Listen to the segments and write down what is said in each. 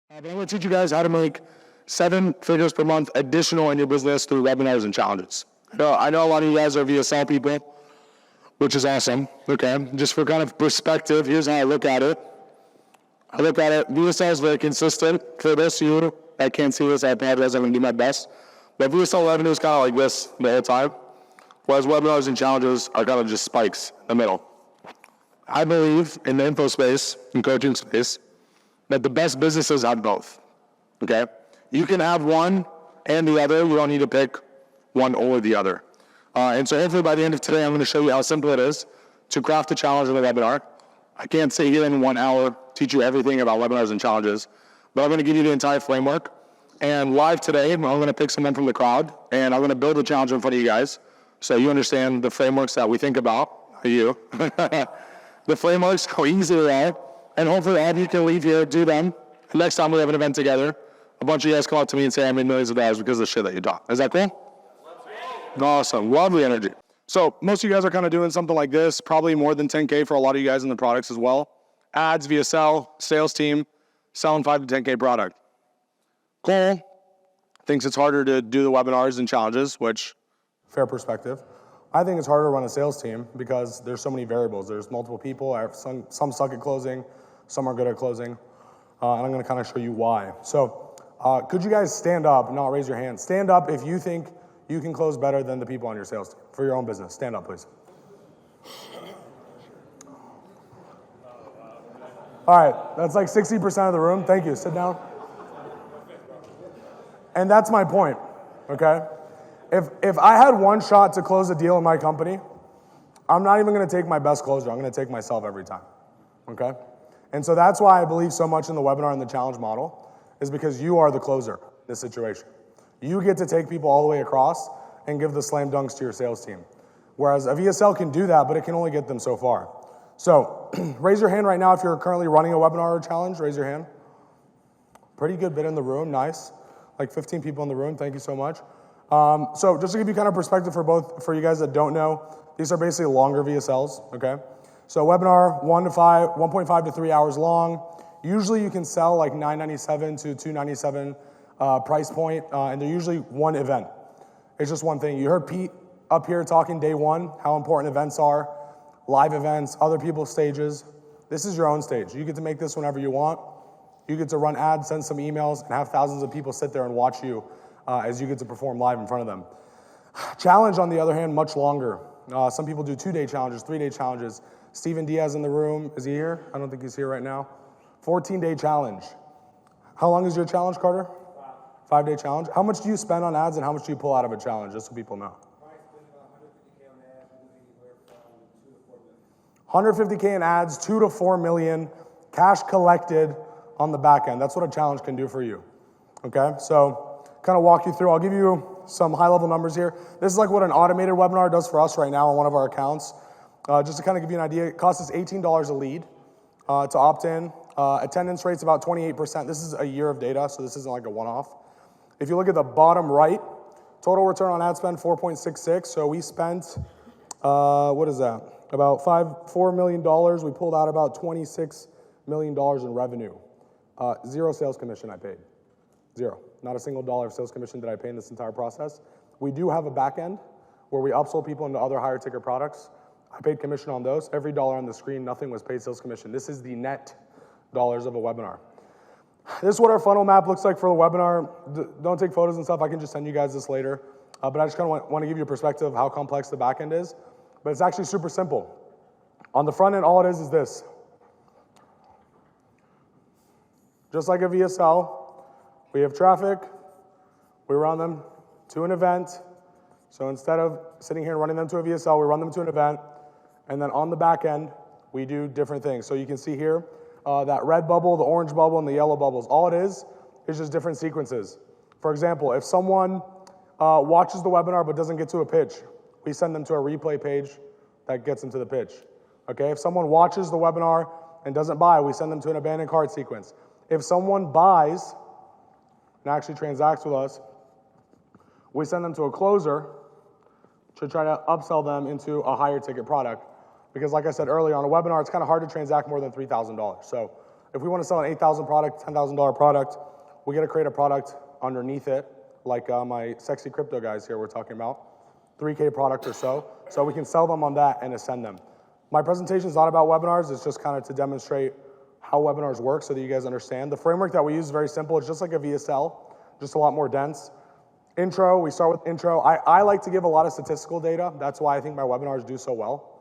But I'm going to teach you guys how to make 7 figures per month additional in your business through webinars and challenges. I know a lot of you guys are VSL people, which is awesome. Okay, just for kind of perspective, here's how I look at it. VSL is very consistent. For this, you that can't see this, I apologize. I'm going to do my best. But VSL revenue is kind of like this the whole time, whereas webinars and challenges are kind of just spikes in the middle. I believe in the info space and coaching space that the best businesses have both. Okay, you can have one and the other. You don't need to pick one or the other. And so hopefully by the end of today, I'm going to show you how simple it is to craft a challenge in a webinar. I can't sit here in 1 hour, teach you everything about webinars and challenges, but I'm going to give you the entire framework. And live today, I'm going to pick some men from the crowd, and I'm going to build a challenge in front of you guys so you understand the frameworks that we think about, you. The frameworks, how easy they are, and hopefully all of you can leave here, do them. And next time we have an event together, a bunch of you guys come up to me and say I made millions of dollars because of the shit that you taught. Is that cool? Awesome. Lovely energy. So most of you guys are kind of doing something like this, probably more than 10K for a lot of you guys in the products as well. Ads, VSL, sales team, selling 5 to 10K product. Cole thinks it's harder to do the webinars and challenges, which, fair perspective. I think it's harder to run a sales team because there's so many variables. There's multiple people. Some suck at closing. Some are good at closing. And I'm going to kind of show you why. So could you guys stand up, not raise your hand. Stand up if you think you can close better than the people on your sales team for your own business. Stand up, please. All right, that's like 60% of the room. Thank you. Sit down. And that's my point, okay? If I had one shot to close a deal in my company, I'm not even going to take my best closer. I'm going to take myself every time, okay? And so that's why I believe so much in the webinar and the challenge model, is because you are the closer in this situation. You get to take people all the way across and give the slam dunks to your sales team. Whereas a VSL can do that, but it can only get them so far. So raise your hand right now if you're currently running a webinar or challenge. Raise your hand. Pretty good bit in the room. Nice. Like 15 people in the room. Thank you so much. So just to give you kind of perspective for you guys that don't know, these are basically longer VSLs, okay? So webinar, 1.5 to 3 hours long. Usually you can sell like $9.97 to $2.97 price point, and they're usually one event. It's just one thing. You heard Pete up here talking day one, how important events are, live events, other people's stages. This is your own stage. You get to make this whenever you want. You get to run ads, send some emails, and have thousands of people sit there and watch you as you get to perform live in front of them. Challenge, on the other hand, much longer. Some people do 2-day challenges, 3-day challenges. Steven Diaz in the room. Is he here? I don't think he's here right now. 14-day challenge. How long is your challenge, Carter? 5-day challenge. How much do you spend on ads and how much do you pull out of a challenge, just so people know? 150K in ads, 2 to 4 million, cash collected on the back end. That's what a challenge can do for you. Okay, so kind of walk you through. I'll give you some high-level numbers here. This is like what an automated webinar does for us right now on one of our accounts. Just to kind of give you an idea, it costs us $18 a lead to opt in. Attendance rate's about 28%. This is a year of data, so this isn't like a one-off. If you look at the bottom right, total return on ad spend, 4.66. So we spent, what is that? About $4 million. We pulled out about $26 million in revenue. 0 sales commission I paid. 0. Not a single dollar of sales commission did I pay in this entire process. We do have a back end where we upsold people into other higher ticket products. I paid commission on those. Every dollar on the screen, nothing was paid sales commission. This is the net dollars of a webinar. This is what our funnel map looks like for the webinar. Don't take photos and stuff. I can just send you guys this later. But I just kind of want to give you a perspective of how complex the back end is. But it's actually super simple. On the front end, all it is this. Just like a VSL, we have traffic. We run them to an event. So instead of sitting here and running them to a VSL, we run them to an event. And then on the back end, we do different things. So you can see here, that red bubble, the orange bubble, and the yellow bubbles. All it is just different sequences. For example, if someone watches the webinar but doesn't get to a pitch, we send them to a replay page that gets them to the pitch. Okay, if someone watches the webinar and doesn't buy, we send them to an abandoned cart sequence. If someone buys and actually transacts with us, we send them to a closer to try to upsell them into a higher ticket product. Because like I said earlier, on a webinar, it's kind of hard to transact more than $3,000. So if we want to sell an $8,000 product, $10,000 product, we got to create a product underneath it, like my sexy crypto guys here we're talking about, 3K product or so we can sell them on that and ascend them. My presentation is not about webinars, it's just kind of to demonstrate how webinars work so that you guys understand. The framework that we use is very simple, it's just like a VSL, just a lot more dense. Intro, we start with intro. I like to give a lot of statistical data, that's why I think my webinars do so well.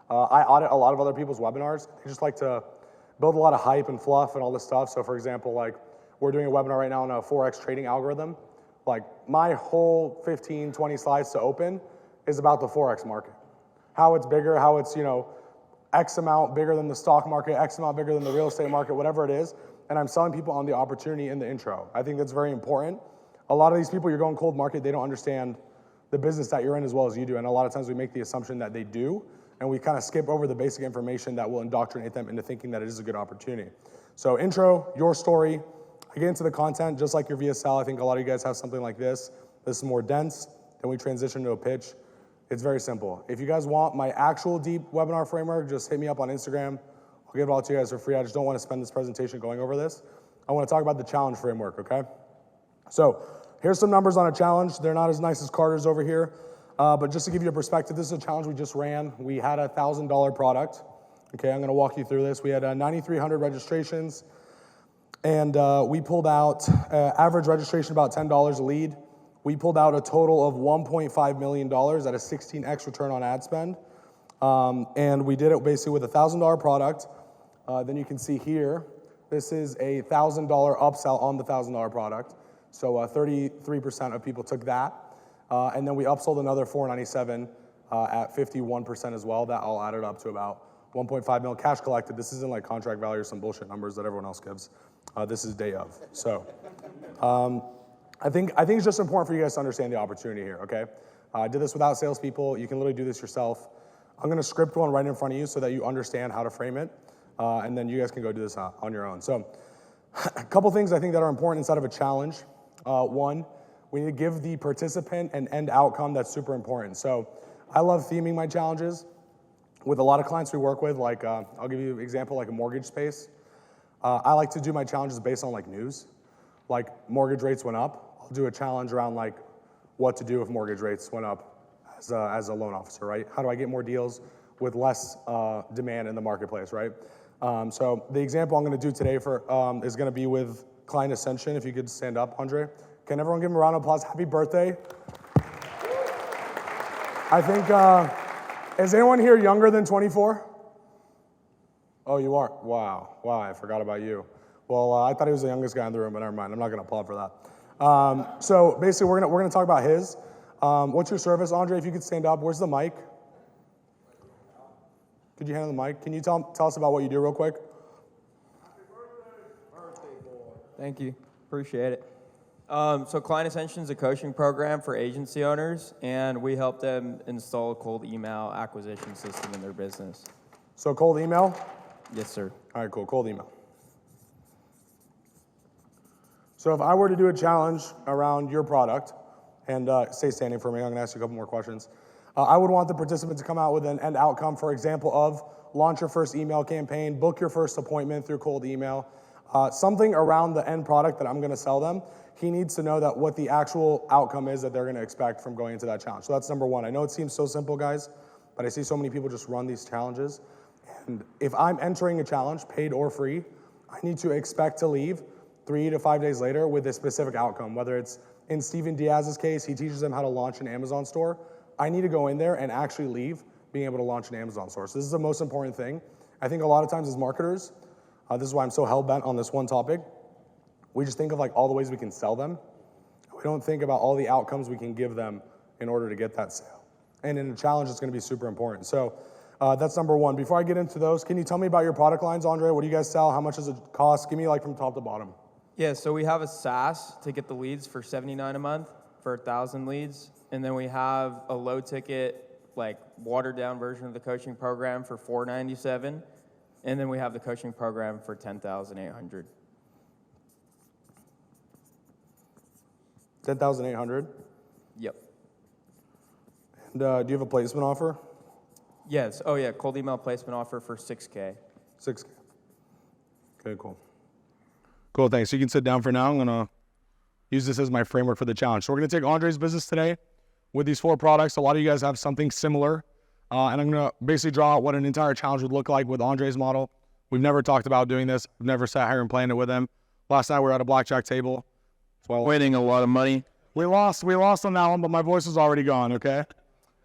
I audit a lot of other people's webinars, they just like to build a lot of hype and fluff and all this stuff. So for example, like we're doing a webinar right now on a Forex trading algorithm. Like my whole 15, 20 slides to open is about the Forex market. How it's bigger, how it's, X amount bigger than the stock market, X amount bigger than the real estate market, whatever it is. And I'm selling people on the opportunity in the intro. I think that's very important. A lot of these people, you're going cold market, they don't understand the business that you're in as well as you do. And a lot of times we make the assumption that they do, and we kind of skip over the basic information that will indoctrinate them into thinking that it is a good opportunity. So intro, your story. I get into the content, just like your VSL. I think a lot of you guys have something like this. This is more dense. Then we transition to a pitch. It's very simple. If you guys want my actual deep webinar framework, just hit me up on Instagram. I'll give it all to you guys for free. I just don't want to spend this presentation going over this. I want to talk about the challenge framework, okay? So here's some numbers on a challenge. They're not as nice as Carter's over here, but just to give you a perspective, this is a challenge we just ran. We had a $1,000 product. Okay, I'm going to walk you through this. We had 9,300 registrations, and we pulled out average registration about $10 a lead. We pulled out a total of $1.5 million at a 16x return on ad spend. And we did it basically with a $1,000 product. Then you can see here, this is a $1,000 upsell on the $1,000 product. So 33% of people took that. And then we upsold another $497 at 51% as well. That all added up to about 1.5 mil cash collected. This isn't like contract value or some bullshit numbers that everyone else gives. This is day of. So I think it's just important for you guys to understand the opportunity here, okay? I did this without salespeople. You can literally do this yourself. I'm going to script one right in front of you so that you understand how to frame it, and then you guys can go do this on your own. So a couple things I think that are important inside of a challenge. One, we need to give the participant an end outcome that's super important. So I love theming my challenges. With a lot of clients we work with, like I'll give you an example, like a mortgage space. I like to do my challenges based on like news. Like mortgage rates went up. I'll do a challenge around like what to do if mortgage rates went up as a loan officer, right? How do I get more deals with less demand in the marketplace, right? So the example I'm going to do today is going to be with client ascension. If you could stand up, Andre. Can everyone give him a round of applause? Happy birthday. I think, is anyone here younger than 24? Oh, you are? Wow, I forgot about you. Well, I thought he was the youngest guy in the room, but never mind. I'm not going to applaud for that. So basically, we're gonna talk about his. What's your service, Andre? If you could stand up. Where's the mic? Could you hand him the mic? Can you tell us about what you do real quick? Happy birthday, boy. Thank you. Appreciate it. So Client Ascension is a coaching program for agency owners, and we help them install a cold email acquisition system in their business. So cold email? Yes, sir. All right, cool. Cold email. So if I were to do a challenge around your product, and stay standing for me, I'm going to ask you a couple more questions. I would want the participant to come out with an end outcome, for example, of launch your first email campaign, book your first appointment through cold email, something around the end product that I'm going to sell them. He needs to know that what the actual outcome is that they're going to expect from going into that challenge. So that's number one. I know it seems so simple, guys, but I see so many people just run these challenges. And if I'm entering a challenge, paid or free, I need to expect to leave 3 to 5 days later with a specific outcome, whether it's in Steven Diaz's case, he teaches them how to launch an Amazon store. I need to go in there and actually leave being able to launch an Amazon store. So this is the most important thing. I think a lot of times as marketers, this is why I'm so hell-bent on this one topic, we just think of like all the ways we can sell them. We don't think about all the outcomes we can give them in order to get that sale. And in a challenge, it's going to be super important. So that's number one. Before I get into those, can you tell me about your product lines, Andre? What do you guys sell? How much does it cost? Give me like from top to bottom. Yeah, so we have a SaaS to get the leads for $79 a month for 1,000 leads. And then we have a low ticket, like watered down version of the coaching program for $497. And then we have the coaching program for $10,800. 10,800? Yep. And do you have a placement offer? Yes. Oh, yeah. Cold email placement offer for $6K. $6K. Okay, cool. Cool, thanks. So you can sit down for now. I'm gonna use this as my framework for the challenge. So we're gonna take Andre's business today with these 4 products. A lot of you guys have something similar. And I'm gonna basically draw out what an entire challenge would look like with Andre's model. We've never talked about doing this. We've never sat here and planned it with him. Last night we were at a blackjack table. Well, winning a lot of money. We lost on that one, but my voice is already gone, okay?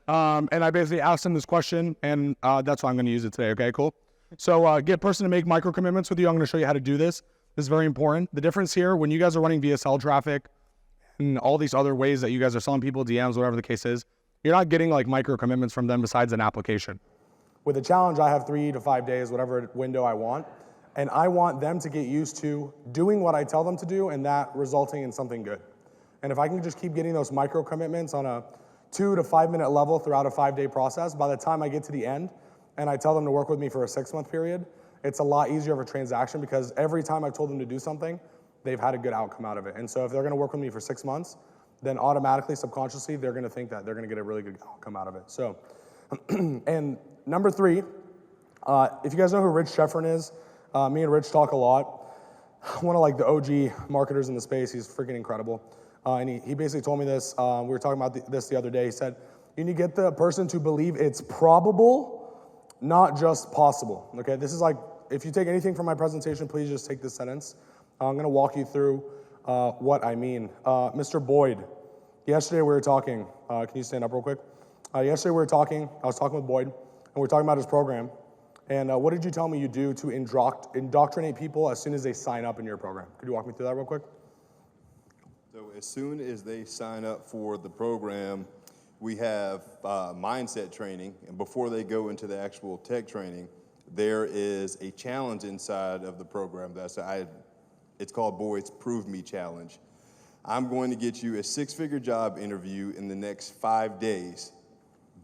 And I basically asked him this question, and that's why I'm gonna use it today, okay, cool? So get a person to make micro commitments with you. I'm gonna show you how to do this. This is very important. The difference here, when you guys are running VSL traffic and all these other ways that you guys are selling people, DMs, whatever the case is, you're not getting like micro commitments from them besides an application. With a challenge, I have 3 to 5 days, whatever window I want, and I want them to get used to doing what I tell them to do and that resulting in something good. And if I can just keep getting those micro commitments on a 2 to 5 minute level throughout a 5-day process, by the time I get to the end and I tell them to work with me for a 6-month period, it's a lot easier of a transaction because every time I've told them to do something, they've had a good outcome out of it. And so if they're gonna work with me for 6 months, then automatically, subconsciously, they're gonna think that they're gonna get a really good outcome out of it. So, and number 3, if you guys know who Rich Sheffrin is, me and Rich talk a lot. One of like the OG marketers in the space, he's freaking incredible. And he basically told me this, we were talking about this the other day. He said, you need to get the person to believe it's probable, not just possible, okay? This is like, if you take anything from my presentation, please just take this sentence. I'm gonna walk you through what I mean. Mr. Boyd, yesterday we were talking, can you stand up real quick? Yesterday we were talking, I was talking with Boyd, and we were talking about his program. And what did you tell me you do to indoctrinate people as soon as they sign up in your program? Could you walk me through that real quick? So as soon as they sign up for the program, we have mindset training. And before they go into the actual tech training, there is a challenge inside of the program. It's called Boyd's Prove Me Challenge. I'm going to get you a 6-figure job interview in the next 5 days.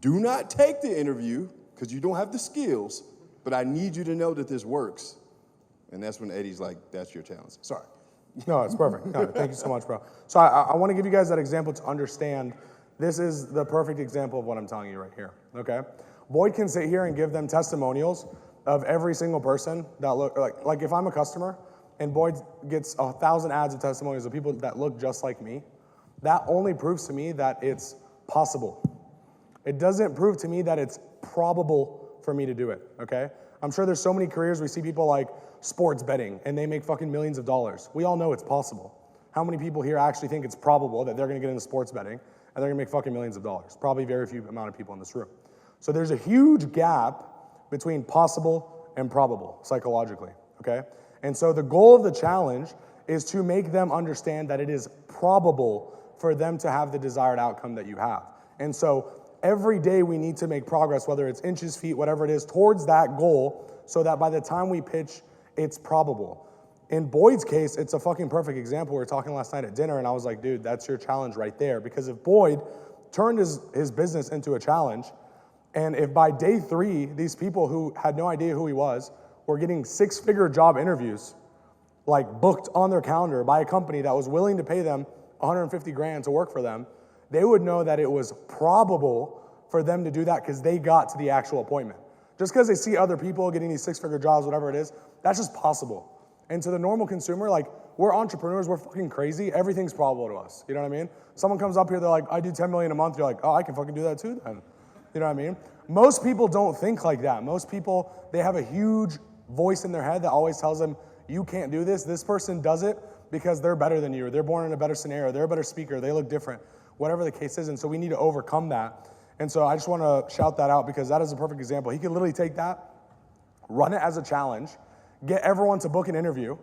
Do not take the interview because you don't have the skills, but I need you to know that this works. And that's when Eddie's like, that's your challenge. Sorry. No, it's perfect. No, thank you so much, bro. So I want to give you guys that example to understand this is the perfect example of what I'm telling you right here, okay? Boyd can sit here and give them testimonials of every single person that look, like if I'm a customer and Boyd gets 1,000 ads of testimonials of people that look just like me, that only proves to me that it's possible. It doesn't prove to me that it's probable for me to do it, okay? I'm sure there's so many careers we see people like sports betting and they make fucking millions of dollars. We all know it's possible. How many people here actually think it's probable that they're gonna get into sports betting and they're gonna make fucking millions of dollars? Probably very few amount of people in this room. So there's a huge gap between possible and probable psychologically, okay? And so the goal of the challenge is to make them understand that it is probable for them to have the desired outcome that you have. And so every day we need to make progress, whether it's inches, feet, whatever it is, towards that goal so that by the time we pitch, it's probable. In Boyd's case, it's a fucking perfect example. We were talking last night at dinner and I was like, dude, that's your challenge right there. Because if Boyd turned his business into a challenge, and if by day 3, these people who had no idea who he was were getting 6-figure job interviews, like booked on their calendar by a company that was willing to pay them 150 grand to work for them, they would know that it was probable for them to do that because they got to the actual appointment. Just because they see other people getting these 6-figure jobs, whatever it is, that's just possible. And to the normal consumer, like, we're entrepreneurs, we're fucking crazy, everything's probable to us, you know what I mean? Someone comes up here, they're like, I do 10 million a month, you're like, oh, I can fucking do that too then. You know what I mean? Most people don't think like that. Most people, they have a huge voice in their head that always tells them, you can't do this. This person does it because they're better than you, or they're born in a better scenario, they're a better speaker, they look different, whatever the case is. And so we need to overcome that. And so I just want to shout that out because that is a perfect example. He could literally take that, run it as a challenge, get everyone to book an interview,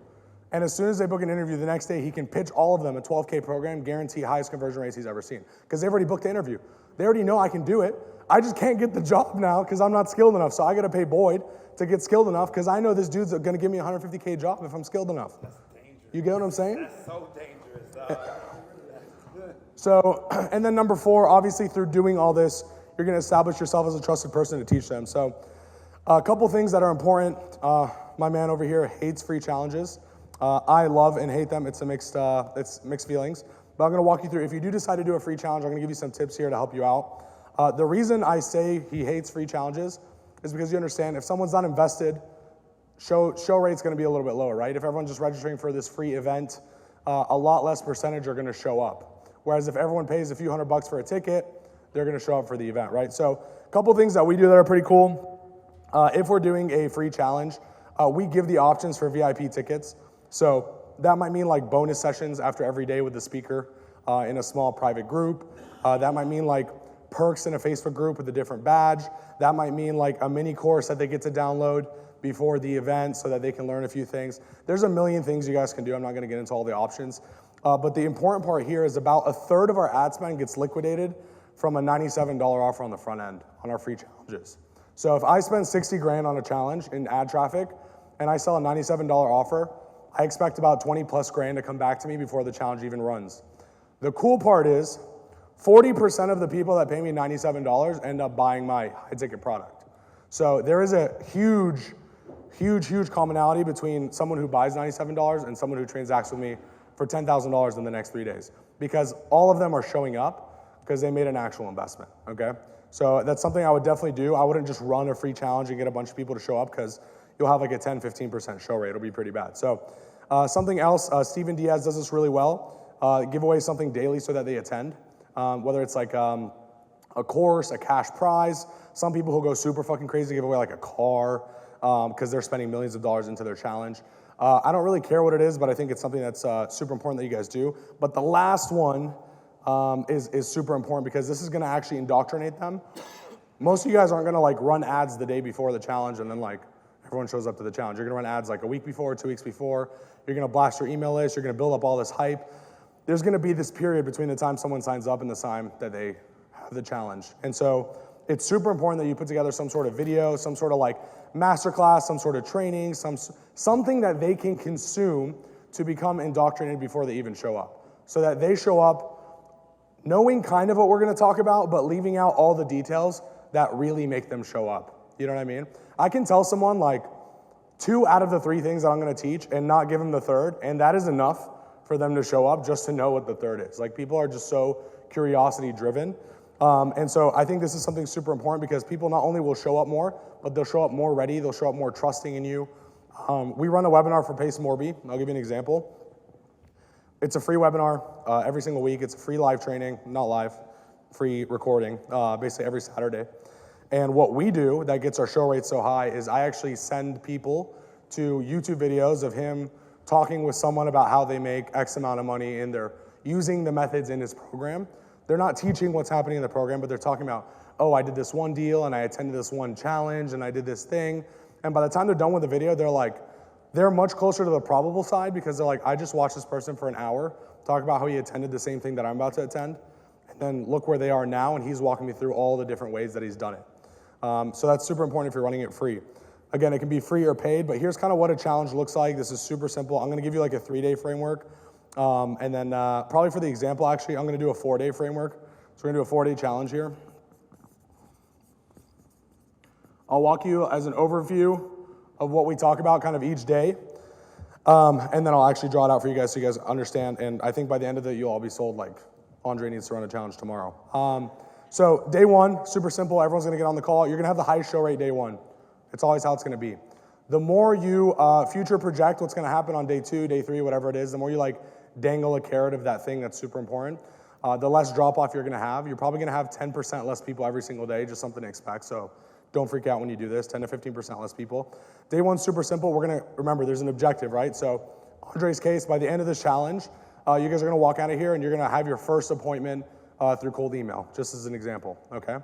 and as soon as they book an interview the next day, he can pitch all of them a 12K program, guarantee highest conversion rates he's ever seen. Because they've already booked the interview. They already know I can do it. I just can't get the job now because I'm not skilled enough. So I got to pay Boyd to get skilled enough because I know this dude's going to give me a 150K job if I'm skilled enough. That's dangerous. You get what I'm saying? That's so dangerous, dog. So, and then number 4, obviously through doing all this, you're going to establish yourself as a trusted person to teach them. So a couple things that are important. My man over here hates free challenges. I love and hate them. It's mixed feelings. But I'm going to walk you through. If you do decide to do a free challenge, I'm going to give you some tips here to help you out. The reason I say he hates free challenges is because you understand if someone's not invested, show rate's gonna be a little bit lower, right? If everyone's just registering for this free event, a lot less percentage are gonna show up. Whereas if everyone pays a few $100 for a ticket, they're gonna show up for the event, right? So a couple things that we do that are pretty cool. If we're doing a free challenge, we give the options for VIP tickets. So that might mean like bonus sessions after every day with the speaker in a small private group. That might mean like perks in a Facebook group with a different badge. That might mean like a mini course that they get to download before the event so that they can learn a few things. There's a million things you guys can do. I'm not gonna get into all the options. But the important part here is about a third of our ad spend gets liquidated from a $97 offer on the front end on our free challenges. So if I spend 60 grand on a challenge in ad traffic and I sell a $97 offer, I expect about 20 plus grand to come back to me before the challenge even runs. The cool part is 40% of the people that pay me $97 end up buying my high ticket product. So there is a huge commonality between someone who buys $97 and someone who transacts with me for $10,000 in the next 3 days, because all of them are showing up because they made an actual investment, okay? So that's something I would definitely do. I wouldn't just run a free challenge and get a bunch of people to show up, because you'll have like a 10-15% show rate. It'll be pretty bad. So something else, Steven Diaz does this really well. Give away something daily so that they attend, whether it's like a course, a cash prize. Some people who go super fucking crazy give away like a car because they're spending millions of dollars into their challenge. I don't really care what it is, but I think it's something that's super important that you guys do. But the last one is super important, because this is gonna actually indoctrinate them. Most of you guys aren't gonna like run ads the day before the challenge and then like everyone shows up to the challenge. You're gonna run ads like a week before, 2 weeks before. You're gonna blast your email list. You're gonna build up all this hype. There's gonna be this period between the time someone signs up and the time that they have the challenge. And so it's super important that you put together some sort of video, some sort of like masterclass, some sort of training, something that they can consume to become indoctrinated before they even show up. So that they show up knowing kind of what we're gonna talk about, but leaving out all the details that really make them show up. You know what I mean? I can tell someone like 2 out of the 3 things that I'm gonna teach and not give them the third, and that is enough for them to show up just to know what the third is. Like, people are just so curiosity driven. And so I think this is something super important, because people not only will show up more, but they'll show up more ready, they'll show up more trusting in you. We run a webinar for Pace Morby. I'll give you an example. It's a free webinar every single week. It's a free live training, not live, free recording, basically every Saturday. And what we do that gets our show rate so high is I actually send people to YouTube videos of him talking with someone about how they make X amount of money, and they're using the methods in his program. They're not teaching what's happening in the program, but they're talking about, oh, I did this one deal and I attended this one challenge and I did this thing. And by the time they're done with the video, they're much closer to the probable side, because they're like, I just watched this person for an hour talk about how he attended the same thing that I'm about to attend. And then look where they are now, and he's walking me through all the different ways that he's done it. So that's super important if you're running it free. Again, it can be free or paid, but here's kind of what a challenge looks like. This is super simple. I'm gonna give you like a 3-day framework. And then probably for the example, actually, I'm gonna do a 4-day framework. So we're gonna do a 4-day challenge here. I'll walk you as an overview of what we talk about kind of each day. And then I'll actually draw it out for you guys so you guys understand. And I think by the end of it, you'll all be sold like, Andre needs to run a challenge tomorrow. So day 1, super simple. Everyone's gonna get on the call. You're gonna have the highest show rate day 1. It's always how it's gonna be. The more you future project what's gonna happen on day 2, day 3, whatever it is, the more you like dangle a carrot of that thing that's super important, the less drop off you're gonna have. You're probably gonna have 10% less people every single day, just something to expect. So don't freak out when you do this, 10 to 15% less people. Day 1's super simple. We're gonna, remember, there's an objective, right? So Andre's case, by the end of this challenge, you guys are gonna walk out of here and you're gonna have your first appointment through cold email, just as an example, okay?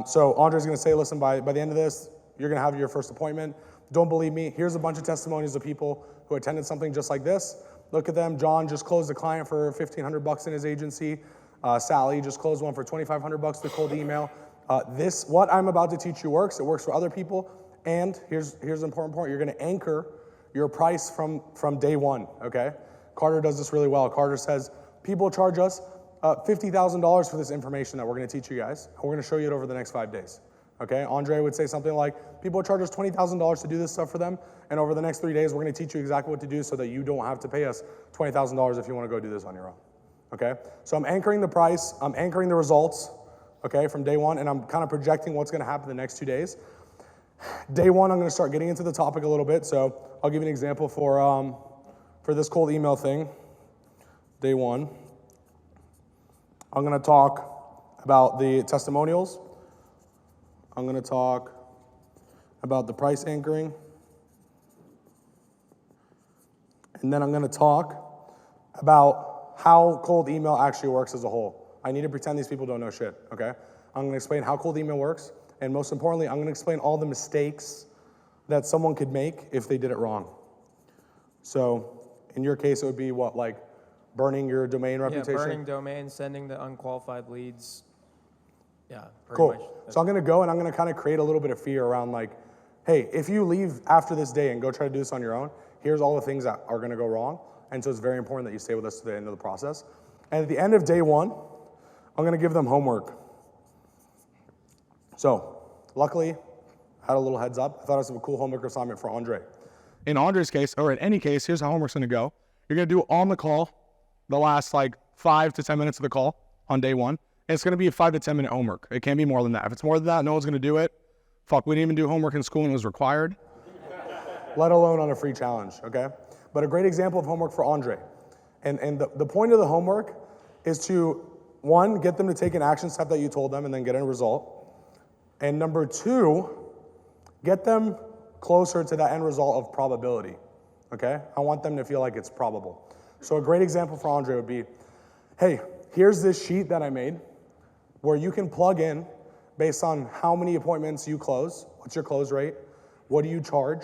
So Andre's gonna say, listen, by the end of this, you're gonna have your first appointment. Don't believe me? Here's a bunch of testimonies of people who attended something just like this. Look at them. John just closed a client for $1,500 in his agency. Sally just closed one for $2,500 through cold email. What I'm about to teach you works. It works for other people. And here's the important part. You're going to anchor your price from day 1, okay? Carter does this really well. Carter says, people charge us $50,000 for this information that we're going to teach you guys. And we're going to show you it over the next 5 days. Okay, Andre would say something like, people charge us $20,000 to do this stuff for them, and over the next 3 days, we're gonna teach you exactly what to do so that you don't have to pay us $20,000 if you wanna go do this on your own, okay? So I'm anchoring the price, I'm anchoring the results, okay, from day 1, and I'm kind of projecting what's gonna happen the next 2 days. Day one, I'm gonna start getting into the topic a little bit. So I'll give you an example for this cold email thing. Day one, I'm gonna talk about the testimonials. I'm gonna talk about the price anchoring. And then I'm gonna talk about how cold email actually works as a whole. I need to pretend these people don't know shit, okay? I'm gonna explain how cold email works, and most importantly, I'm gonna explain all the mistakes that someone could make if they did it wrong. So, in your case, it would be what, like burning your domain reputation? Yeah, burning domains, sending the unqualified leads. Yeah, pretty Cool. much. So I'm gonna go and I'm gonna kind of create a little bit of fear around like, hey, if you leave after this day and go try to do this on your own, here's all the things that are gonna go wrong. And so it's very important that you stay with us to the end of the process. And at the end of day one, I'm gonna give them homework. So, luckily, I had a little heads up. I thought it was a cool homework assignment for Andre. In Andre's case, or in any case, here's how homework's gonna go. You're gonna do on the call, the last like 5 to 10 minutes of the call on day one. And it's gonna be a 5 to 10 minute homework. It can't be more than that. If it's more than that, no one's gonna do it. Fuck, we didn't even do homework in school and it was required. Let alone on a free challenge, okay? But a great example of homework for Andre. And the point of the homework is to, one, get them to take an action step that you told them and then get a result. And number two, get them closer to that end result of probability, okay? I want them to feel like it's probable. So a great example for Andre would be, hey, here's this sheet that I made where you can plug in based on how many appointments you close, what's your close rate, what do you charge,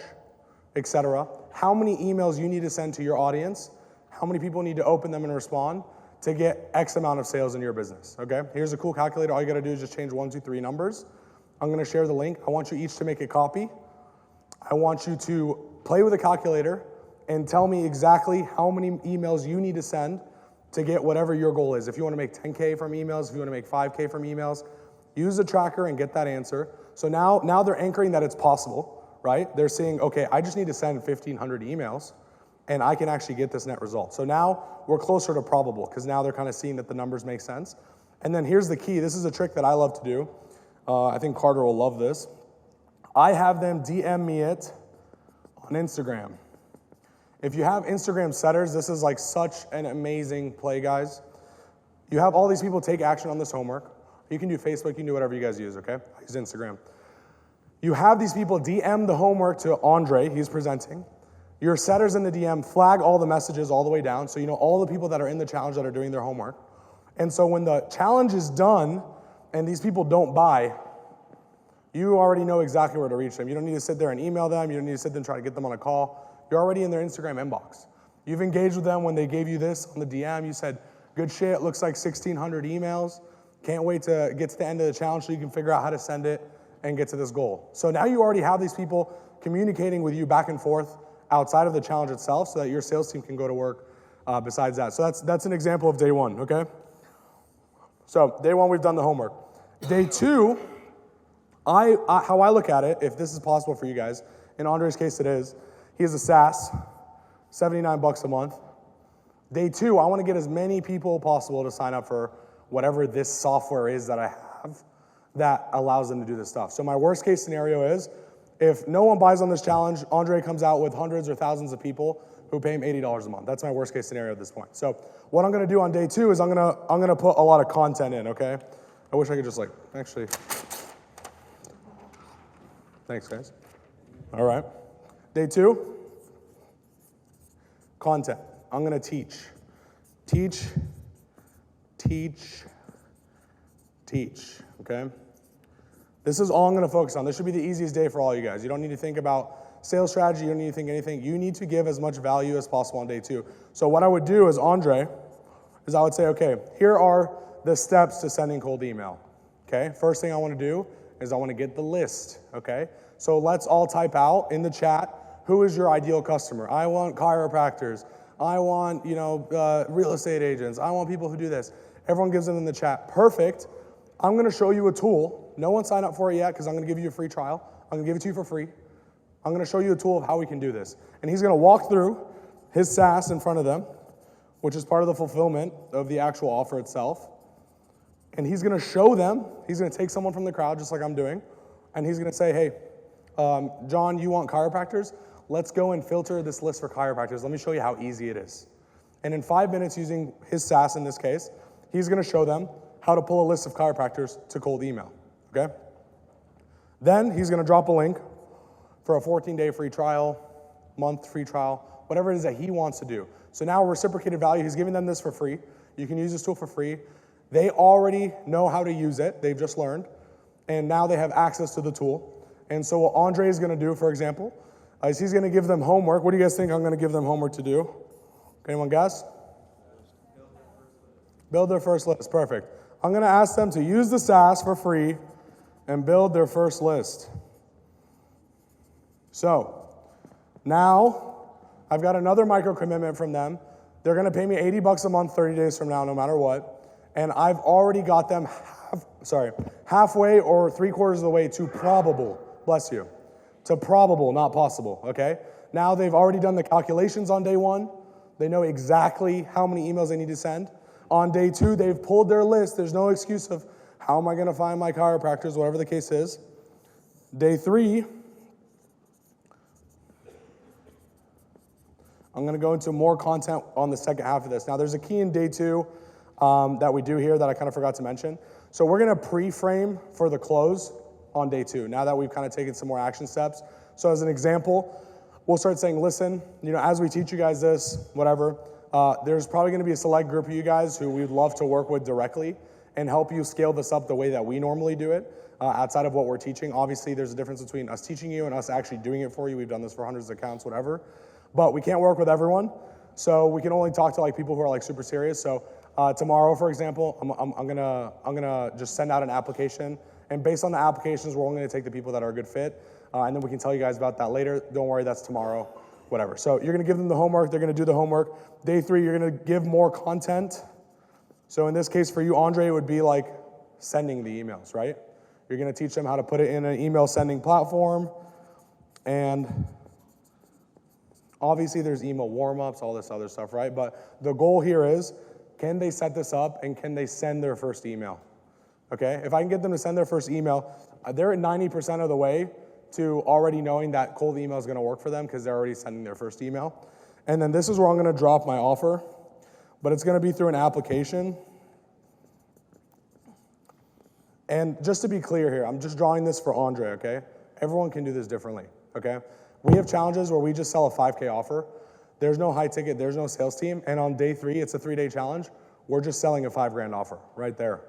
etc. How many emails you need to send to your audience, how many people need to open them and respond to get X amount of sales in your business, okay? Here's a cool calculator. All you gotta do is just change 1, 2, 3 numbers. I'm gonna share the link. I want you each to make a copy. I want you to play with a calculator and tell me exactly how many emails you need to send to get whatever your goal is. If you wanna make 10K from emails, if you wanna make 5K from emails, use the tracker and get that answer. So now they're anchoring that it's possible, right? They're saying, okay, I just need to send 1,500 emails and I can actually get this net result. So now we're closer to probable because now they're kind of seeing that the numbers make sense. And then here's the key. This is a trick that I love to do. I think Carter will love this. I have them DM me it on Instagram. If you have Instagram setters, this is like such an amazing play, guys. You have all these people take action on this homework. You can do Facebook, you can do whatever you guys use, okay? I use Instagram. You have these people DM the homework to Andre, he's presenting. Your setters in the DM flag all the messages all the way down, so you know all the people that are in the challenge that are doing their homework. And so when the challenge is done and these people don't buy, you already know exactly where to reach them. You don't need to sit there and email them. You don't need to sit there and try to get them on a call. You're already in their Instagram inbox. You've engaged with them when they gave you this on the DM. You said, good shit, looks like 1,600 emails. Can't wait to get to the end of the challenge so you can figure out how to send it and get to this goal. So now you already have these people communicating with you back and forth outside of the challenge itself so that your sales team can go to work besides that. So that's an example of day one, okay? So day one, we've done the homework. Day two, how I look at it, if this is possible for you guys, in Andre's case it is, he has a SaaS, $79 a month. Day two, I want to get as many people possible to sign up for whatever this software is that I have that allows them to do this stuff. So my worst case scenario is, if no one buys on this challenge, Andre comes out with hundreds or thousands of people who pay him $80 a month. That's my worst case scenario at this point. So what I'm gonna do on day two is I'm gonna put a lot of content in, okay? I wish I could just actually, thanks guys. All right, day two, content. I'm gonna teach, okay? This is all I'm gonna focus on. This should be the easiest day for all you guys. You don't need to think about sales strategy, you don't need to think anything. You need to give as much value as possible on day two. So what I would do as Andre, is I would say, okay, here are the steps to sending cold email, okay? First thing I wanna do is I wanna get the list, okay? So let's all type out in the chat, who is your ideal customer? I want chiropractors. I want, real estate agents. I want people who do this. Everyone gives it in the chat. Perfect. I'm gonna show you a tool. No one signed up for it yet because I'm gonna give you a free trial. I'm gonna give it to you for free. I'm gonna show you a tool of how we can do this. And he's gonna walk through his SaaS in front of them, which is part of the fulfillment of the actual offer itself. And he's gonna show them, he's gonna take someone from the crowd, just like I'm doing, and he's gonna say, hey, John, you want chiropractors? Let's go and filter this list for chiropractors. Let me show you how easy it is. And in 5 minutes, using his SaaS in this case, he's gonna show them how to pull a list of chiropractors to cold email, okay? Then he's gonna drop a link for a 14-day free trial, month free trial, whatever it is that he wants to do. So now reciprocated value, he's giving them this for free. You can use this tool for free. They already know how to use it, they've just learned, and now they have access to the tool. And so what Andre is gonna do, for example, is he's gonna give them homework. What do you guys think I'm gonna give them homework to do? Anyone guess? Build their first list, perfect. I'm gonna ask them to use the SaaS for free and build their first list. So, now, I've got another micro commitment from them. They're gonna pay me $80 a month, 30 days from now, no matter what. And I've already got them halfway or 3/4 of the way to probable, bless you, to probable, not possible, okay? Now they've already done the calculations on day 1. They know exactly how many emails they need to send. On day 2, they've pulled their list. There's no excuse of how am I gonna find my chiropractors, whatever the case is. Day 3, I'm gonna go into more content on the second half of this. Now there's a key in day 2 that we do here that I kind of forgot to mention. So we're gonna pre-frame for the close on day 2, now that we've kind of taken some more action steps. So as an example, we'll start saying, listen, as we teach you guys this, whatever, there's probably gonna be a select group of you guys who we'd love to work with directly and help you scale this up the way that we normally do it, outside of what we're teaching. Obviously, there's a difference between us teaching you and us actually doing it for you. We've done this for hundreds of accounts, whatever. But we can't work with everyone, so we can only talk to people who are super serious. So tomorrow, for example, I'm gonna just send out an application, and based on the applications, we're only gonna take the people that are a good fit, and then we can tell you guys about that later. Don't worry, that's tomorrow, whatever. So you're gonna give them the homework, they're gonna do the homework. Day 3, you're gonna give more content. So in this case for you, Andre, it would be like sending the emails, right? You're gonna teach them how to put it in an email sending platform, and obviously there's email warm-ups, all this other stuff, right? But the goal here is, can they set this up and can they send their first email? Okay, if I can get them to send their first email, they're at 90% of the way to already knowing that cold email is gonna work for them because they're already sending their first email. And then this is where I'm gonna drop my offer, but it's gonna be through an application. And just to be clear here, I'm just drawing this for Andre, okay? Everyone can do this differently, okay? We have challenges where we just sell a 5K offer. There's no high ticket, there's no sales team, and on day 3, it's a 3-day challenge. We're just selling a $5,000 offer right there.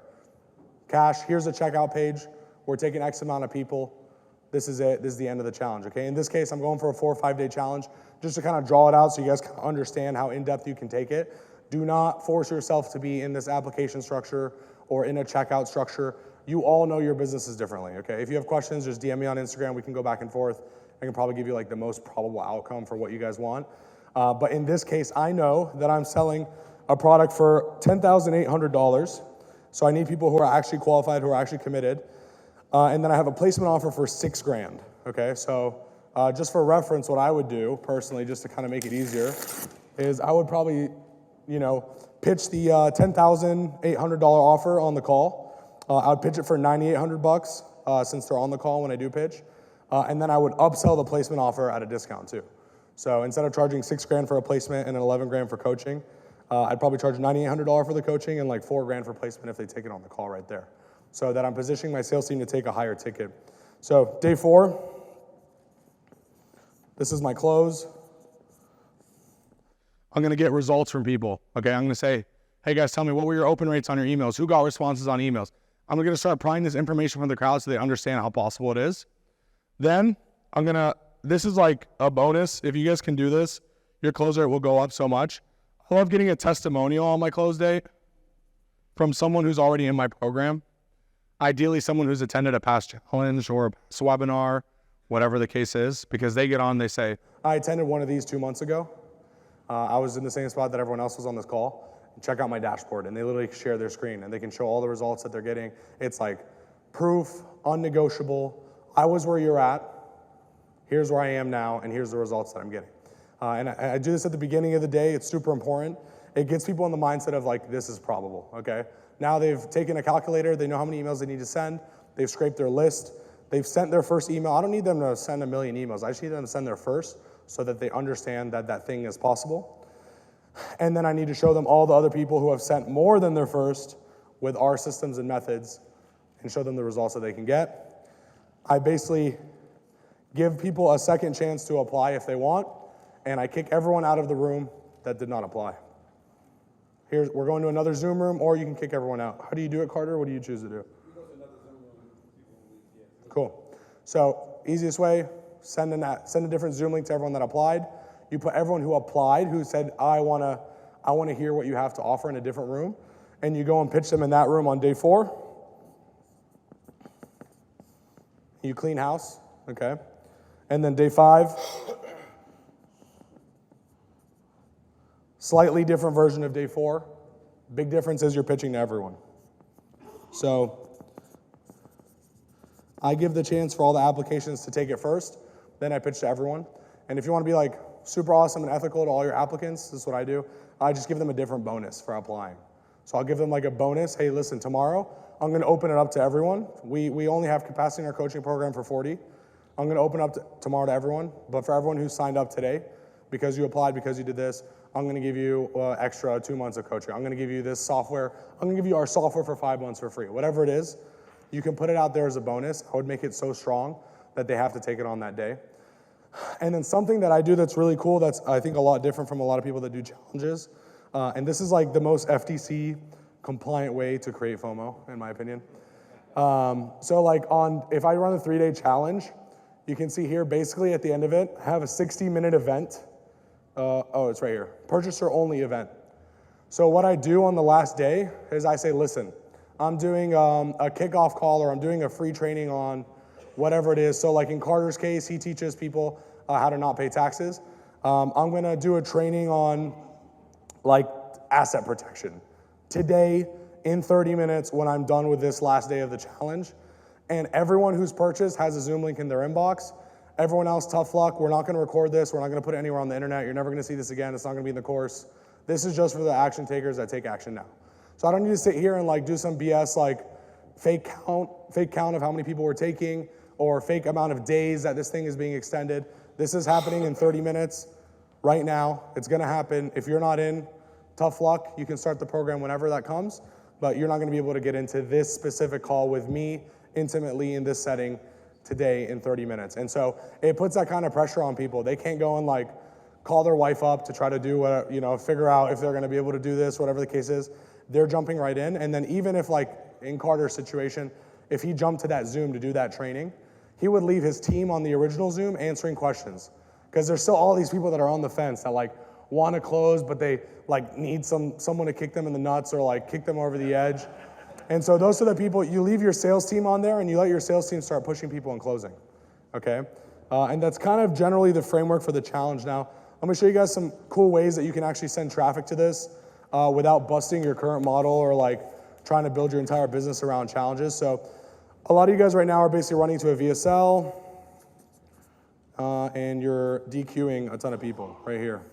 Cash, here's a checkout page. We're taking X amount of people. This is it, this is the end of the challenge, okay? In this case, I'm going for a 4 or 5 day challenge just to kind of draw it out so you guys can understand how in-depth you can take it. Do not force yourself to be in this application structure or in a checkout structure. You all know your businesses differently, okay? If you have questions, just DM me on Instagram. We can go back and forth. I can probably give you the most probable outcome for what you guys want. But in this case, I know that I'm selling a product for $10,800. So I need people who are actually qualified, who are actually committed. And then I have a placement offer for $6,000, okay? So just for reference, what I would do personally, just to kind of make it easier, is I would probably, pitch the $10,800 offer on the call. I would pitch it for $9,800 since they're on the call when I do pitch. And then I would upsell the placement offer at a discount too. So instead of charging $6,000 for a placement and $11,000 for coaching, I'd probably charge $9,800 for the coaching and $4,000 for placement if they take it on the call right there. So that I'm positioning my sales team to take a higher ticket. So day 4, this is my close. I'm gonna get results from people, okay? I'm gonna say, hey guys, tell me, what were your open rates on your emails? Who got responses on emails? I'm gonna start prying this information from the crowd so they understand how possible it is. Then this is like a bonus. If you guys can do this, your close rate will go up so much. I love getting a testimonial on my close date from someone who's already in my program. Ideally, someone who's attended a past challenge or a past webinar, whatever the case is, because they get on, they say, I attended one of these 2 months ago. I was in the same spot that everyone else was on this call. Check out my dashboard, and they literally share their screen, and they can show all the results that they're getting. It's like proof, unnegotiable. I was where you're at. Here's where I am now, and here's the results that I'm getting. And I do this at the beginning of the day. It's super important. It gets people in the mindset of this is probable, okay? Now they've taken a calculator. They know how many emails they need to send. They've scraped their list. They've sent their first email. I don't need them to send a million emails. I just need them to send their first so that they understand that that thing is possible. And then I need to show them all the other people who have sent more than their first with our systems and methods and show them the results that they can get. I basically give people a second chance to apply if they want, and I kick everyone out of the room that did not apply. We're going to another Zoom room, or you can kick everyone out. How do you do it, Carter? What do you choose to do? Cool. So easiest way, send a different Zoom link to everyone that applied. You put everyone who applied, who said, I want to hear what you have to offer in a different room, and you go and pitch them in that room on day 4. You clean house, okay? And then day 5, slightly different version of day 4. Big difference is you're pitching to everyone. So I give the chance for all the applications to take it first, then I pitch to everyone. And if you want to be like super awesome and ethical to all your applicants, this is what I do. I just give them a different bonus for applying. So I'll give them like a bonus. Hey, listen, tomorrow I'm going to open it up to everyone. We only have capacity in our coaching program for 40. I'm going to open up tomorrow to everyone, but for everyone who signed up today, because you applied, because you did this, I'm going to give you extra 2 months of coaching. I'm going to give you this software. I'm going to give you our software for 5 months for free. Whatever it is, you can put it out there as a bonus. I would make it so strong that they have to take it on that day. And then something that I do that's really cool, that's I think a lot different from a lot of people that do challenges, and this is like the most FTC compliant way to create FOMO, in my opinion. So like if I run a 3-day challenge, you can see here, basically at the end of it, I have a 60-minute event. It's right here. Purchaser only event. So what I do on the last day is I say, listen, I'm doing a kickoff call, or I'm doing a free training on whatever it is. So like in Carter's case, he teaches people how to not pay taxes. I'm going to do a training on like asset protection today in 30 minutes when I'm done with this last day of the challenge. And everyone who's purchased has a Zoom link in their inbox. Everyone else, tough luck. We're not going to record this. We're not going to put it anywhere on the internet. You're never going to see this again. It's not going to be in the course. This is just for the action takers that take action now. So I don't need to sit here and like do some BS like fake count of how many people we're taking, or fake amount of days that this thing is being extended. This is happening in 30 minutes right now. It's going to happen. If you're not in, tough luck. You can start the program whenever that comes, but you're not going to be able to get into this specific call with me intimately in this setting today in 30 minutes. And so it puts that kind of pressure on people. They can't go and like call their wife up to try to do what, figure out if they're going to be able to do this, whatever the case is. They're jumping right in. And then even if like in Carter's situation, if he jumped to that Zoom to do that training, he would leave his team on the original Zoom answering questions. Because there's still all these people that are on the fence that like want to close, but they like need someone to kick them in the nuts or like kick them over the edge. And so those are the people, you leave your sales team on there and you let your sales team start pushing people and closing, okay? And that's kind of generally the framework for the challenge. Now, I'm gonna show you guys some cool ways that you can actually send traffic to this without busting your current model or like trying to build your entire business around challenges. So a lot of you guys right now are basically running to a VSL and you're DQing a ton of people right here.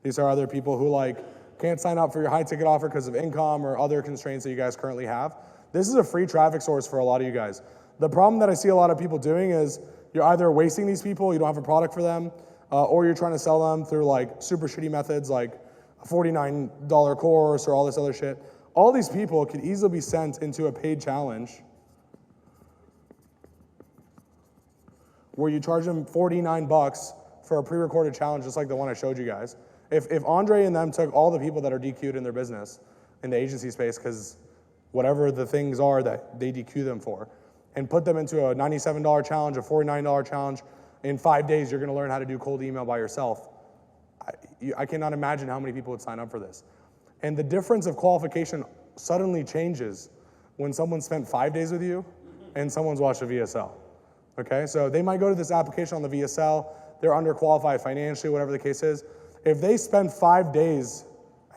These are other people who like can't sign up for your high ticket offer because of income or other constraints that you guys currently have. This is a free traffic source for a lot of you guys. The problem that I see a lot of people doing is you're either wasting these people, you don't have a product for them, or you're trying to sell them through like super shitty methods like a $49 course or all this other shit. All these people could easily be sent into a paid challenge where you charge them $49 for a pre-recorded challenge just like the one I showed you guys. If Andre and them took all the people that are DQ'd in their business in the agency space, because whatever the things are that they DQ them for, and put them into a $97 challenge, a $49 challenge, in 5 days you're going to learn how to do cold email by yourself. I cannot imagine how many people would sign up for this. And the difference of qualification suddenly changes when someone spent 5 days with you and someone's watched a VSL. Okay, so they might go to this application on the VSL, they're underqualified financially, whatever the case is. If they spend 5 days,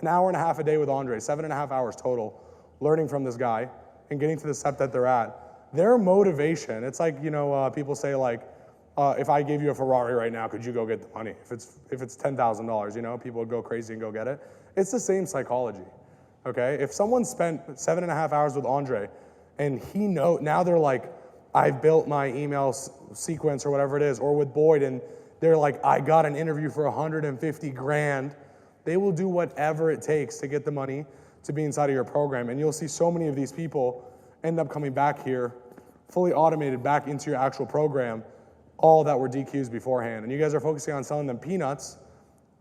an hour and a half a day with Andre, 7.5 hours total, learning from this guy and getting to the step that they're at, their motivation, it's like, people say like, if I gave you a Ferrari right now, could you go get the money? If it's $10,000, people would go crazy and go get it. It's the same psychology, okay? If someone spent 7.5 hours with Andre and now they're like, I've built my email sequence or whatever it is, or with Boyd, and they're like, I got an interview for 150 grand. They will do whatever it takes to get the money to be inside of your program. And you'll see so many of these people end up coming back here, fully automated back into your actual program, all that were DQs beforehand. And you guys are focusing on selling them peanuts,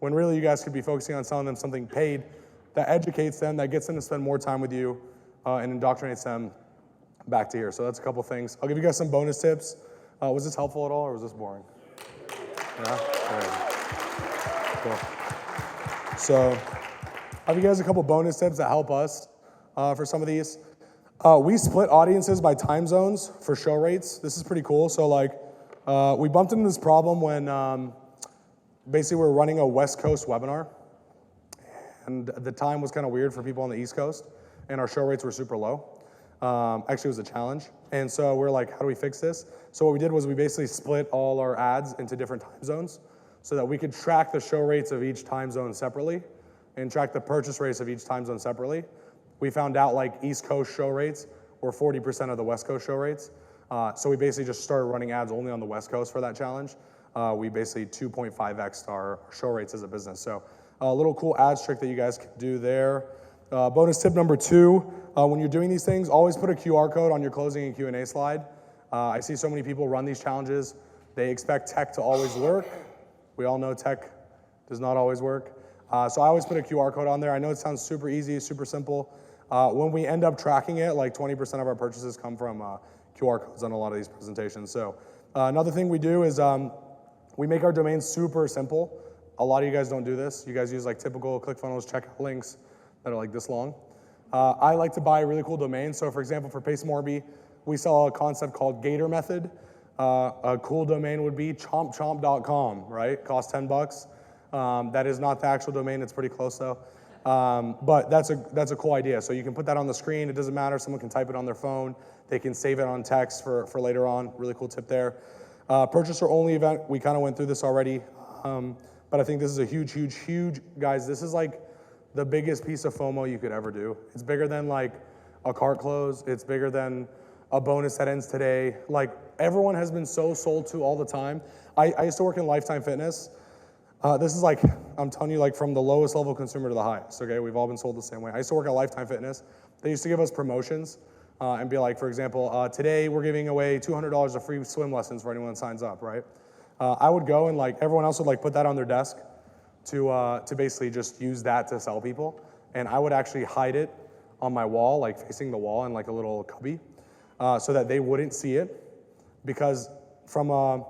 when really you guys could be focusing on selling them something paid that educates them, that gets them to spend more time with you, and indoctrinates them back to here. So that's a couple things. I'll give you guys some bonus tips. Was this helpful at all, or was this boring? Yeah? All right. Cool. So I'll give you guys a couple bonus tips that help us for some of these. We split audiences by time zones for show rates. This is pretty cool. So like, we bumped into this problem when basically we were running a West Coast webinar, and the time was kind of weird for people on the East Coast, and our show rates were super low. Actually, it was a challenge. And so we're like, how do we fix this? So what we did was we basically split all our ads into different time zones so that we could track the show rates of each time zone separately and track the purchase rates of each time zone separately. We found out like East Coast show rates were 40% of the West Coast show rates. So we basically just started running ads only on the West Coast for that challenge. We basically 2.5x'd our show rates as a business. So a little cool ads trick that you guys can do there. Bonus tip number 2, when you're doing these things, always put a QR code on your closing and Q&A slide. I see so many people run these challenges. They expect tech to always work. We all know tech does not always work. So I always put a QR code on there. I know it sounds super easy, super simple. When we end up tracking it, like 20% of our purchases come from QR codes on a lot of these presentations. So another thing we do is we make our domains super simple. A lot of you guys don't do this. You guys use like typical ClickFunnels checkout links that are like this long. I like to buy really cool domains. So for example, for Pace Morby, we sell a concept called Gator Method. A cool domain would be chompchomp.com, right? Costs $10. That is not the actual domain. It's pretty close though. But that's a cool idea. So you can put that on the screen. It doesn't matter. Someone can type it on their phone. They can save it on text for later on. Really cool tip there. Purchaser only event. We kind of went through this already. But I think this is a huge, guys, this is like the biggest piece of FOMO you could ever do. It's bigger than like a cart close. It's bigger than a bonus that ends today. Like everyone has been so sold to all the time. I used to work in Lifetime Fitness. This is like, I'm telling you, like from the lowest level consumer to the highest, okay? We've all been sold the same way. I used to work at Lifetime Fitness. They used to give us promotions and be like, for example, today we're giving away $200 of free swim lessons for anyone that signs up, right? I would go and like everyone else would like put that on their desk to basically just use that to sell people. And I would actually hide it on my wall, like facing the wall in like a little cubby, so that they wouldn't see it. Because from a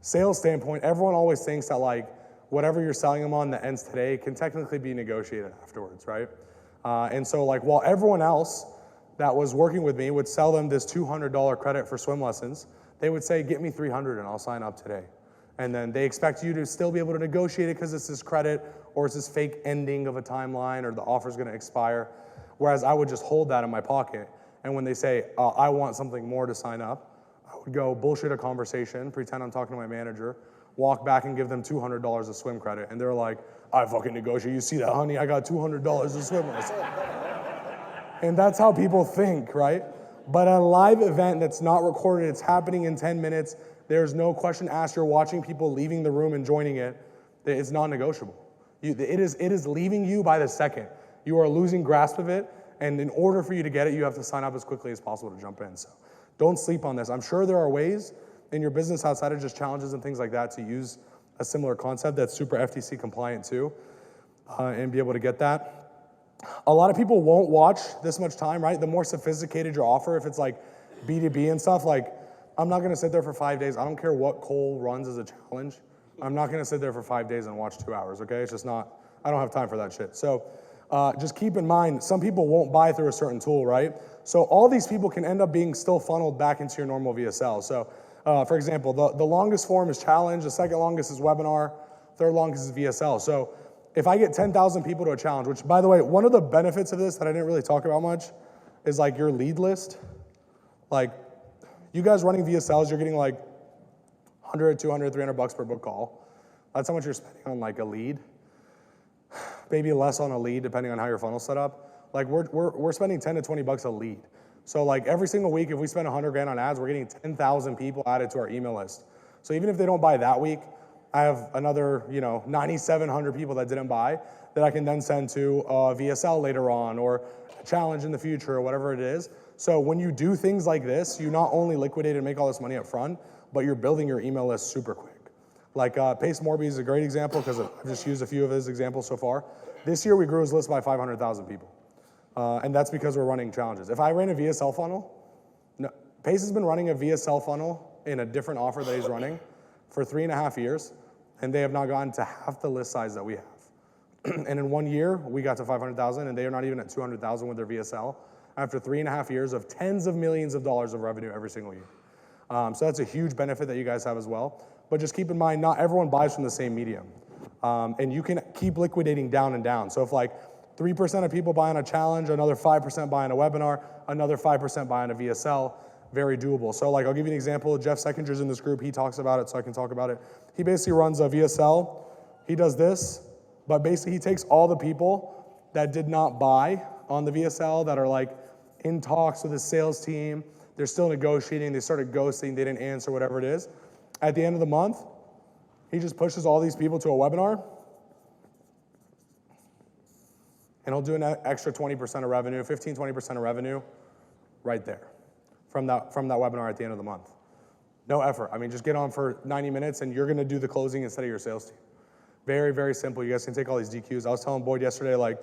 sales standpoint, everyone always thinks that like whatever you're selling them on that ends today can technically be negotiated afterwards, right? And so like while everyone else that was working with me would sell them this $200 credit for swim lessons, they would say, get me $300 and I'll sign up today. And then they expect you to still be able to negotiate it because it's this credit or it's this fake ending of a timeline or the offer's gonna expire. Whereas I would just hold that in my pocket. And when they say, I want something more to sign up, I would go bullshit a conversation, pretend I'm talking to my manager, walk back and give them $200 of swim credit. And they're like, I fucking negotiate. You see that, honey? I got $200 of swim lessons. And that's how people think, right? But a live event that's not recorded, it's happening in 10 minutes, there's no question asked, you're watching people leaving the room and joining it, it's non-negotiable. It is leaving you by the second. You are losing grasp of it, and in order for you to get it, you have to sign up as quickly as possible to jump in. So don't sleep on this. I'm sure there are ways in your business outside of just challenges and things like that to use a similar concept that's super FTC compliant too, and be able to get that. A lot of people won't watch this much time, right? The more sophisticated your offer, if it's like B2B and stuff, like I'm not gonna sit there for 5 days. I don't care what Cole runs as a challenge. I'm not gonna sit there for 5 days and watch 2 hours, okay? It's just not, I don't have time for that shit. So just keep in mind, some people won't buy through a certain tool, right? So all these people can end up being still funneled back into your normal VSL. So for example, the longest form is challenge, the second longest is webinar, third longest is VSL. So if I get 10,000 people to a challenge, which by the way, one of the benefits of this that I didn't really talk about much is like your lead list. Like you guys running VSLs, you're getting like 100, 200, 300 bucks per book call. That's how much you're spending on like a lead. Maybe less on a lead depending on how your funnel's set up. Like we're spending 10 to 20 bucks a lead. So like every single week, if we spend 100 grand on ads, we're getting 10,000 people added to our email list. So even if they don't buy that week, I have another, 9,700 people that didn't buy that I can then send to a VSL later on or a challenge in the future or whatever it is. So when you do things like this, you not only liquidate and make all this money up front, but you're building your email list super quick. Like Pace Morby is a great example because I've just used a few of his examples so far. This year we grew his list by 500,000 people. And that's because we're running challenges. If I ran a VSL funnel, no, Pace has been running a VSL funnel in a different offer that he's running for 3.5 years, and they have not gotten to half the list size that we have. And in 1 year, we got to 500,000, and they are not even at 200,000 with their VSL after 3.5 years of tens of millions of dollars of revenue every single year. So that's a huge benefit that you guys have as well. But just keep in mind, not everyone buys from the same medium. And you can keep liquidating down and down. So if like 3% of people buy on a challenge, another 5% buy on a webinar, another 5% buy on a VSL, very doable. So like I'll give you an example. Jeff Seckinger's in this group. He talks about it, so I can talk about it. He basically runs a VSL. He does this, but basically he takes all the people that did not buy on the VSL that are like in talks with his sales team. They're still negotiating. They started ghosting. They didn't answer, whatever it is. At the end of the month, he just pushes all these people to a webinar, and he'll do an extra 20% of revenue, 15, 20% of revenue right there from that webinar at the end of the month. No effort. I mean, just get on for 90 minutes, and you're going to do the closing instead of your sales team. Very, very simple. You guys can take all these DQs. I was telling Boyd yesterday, like,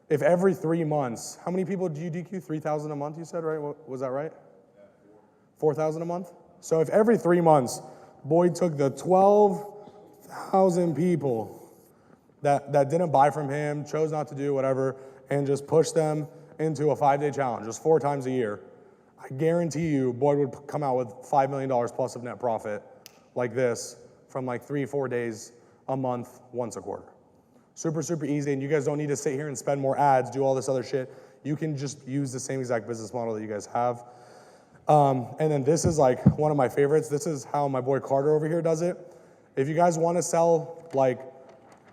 if every 3 months, how many people do you DQ? 3,000 a month, you said, right? Was that right? 4,000 a month? So if every 3 months, Boyd took the 12,000 people that didn't buy from him, chose not to do whatever, and just pushed them into a 5-day challenge, just 4 times a year, I guarantee you Boyd would come out with $5 million plus of net profit like this from like 3-4 days a month, once a quarter. Super, super easy, and you guys don't need to sit here and spend more ads, do all this other shit. You can just use the same exact business model that you guys have. And then this is like one of my favorites. This is how my boy Carter over here does it. If you guys want to sell, like,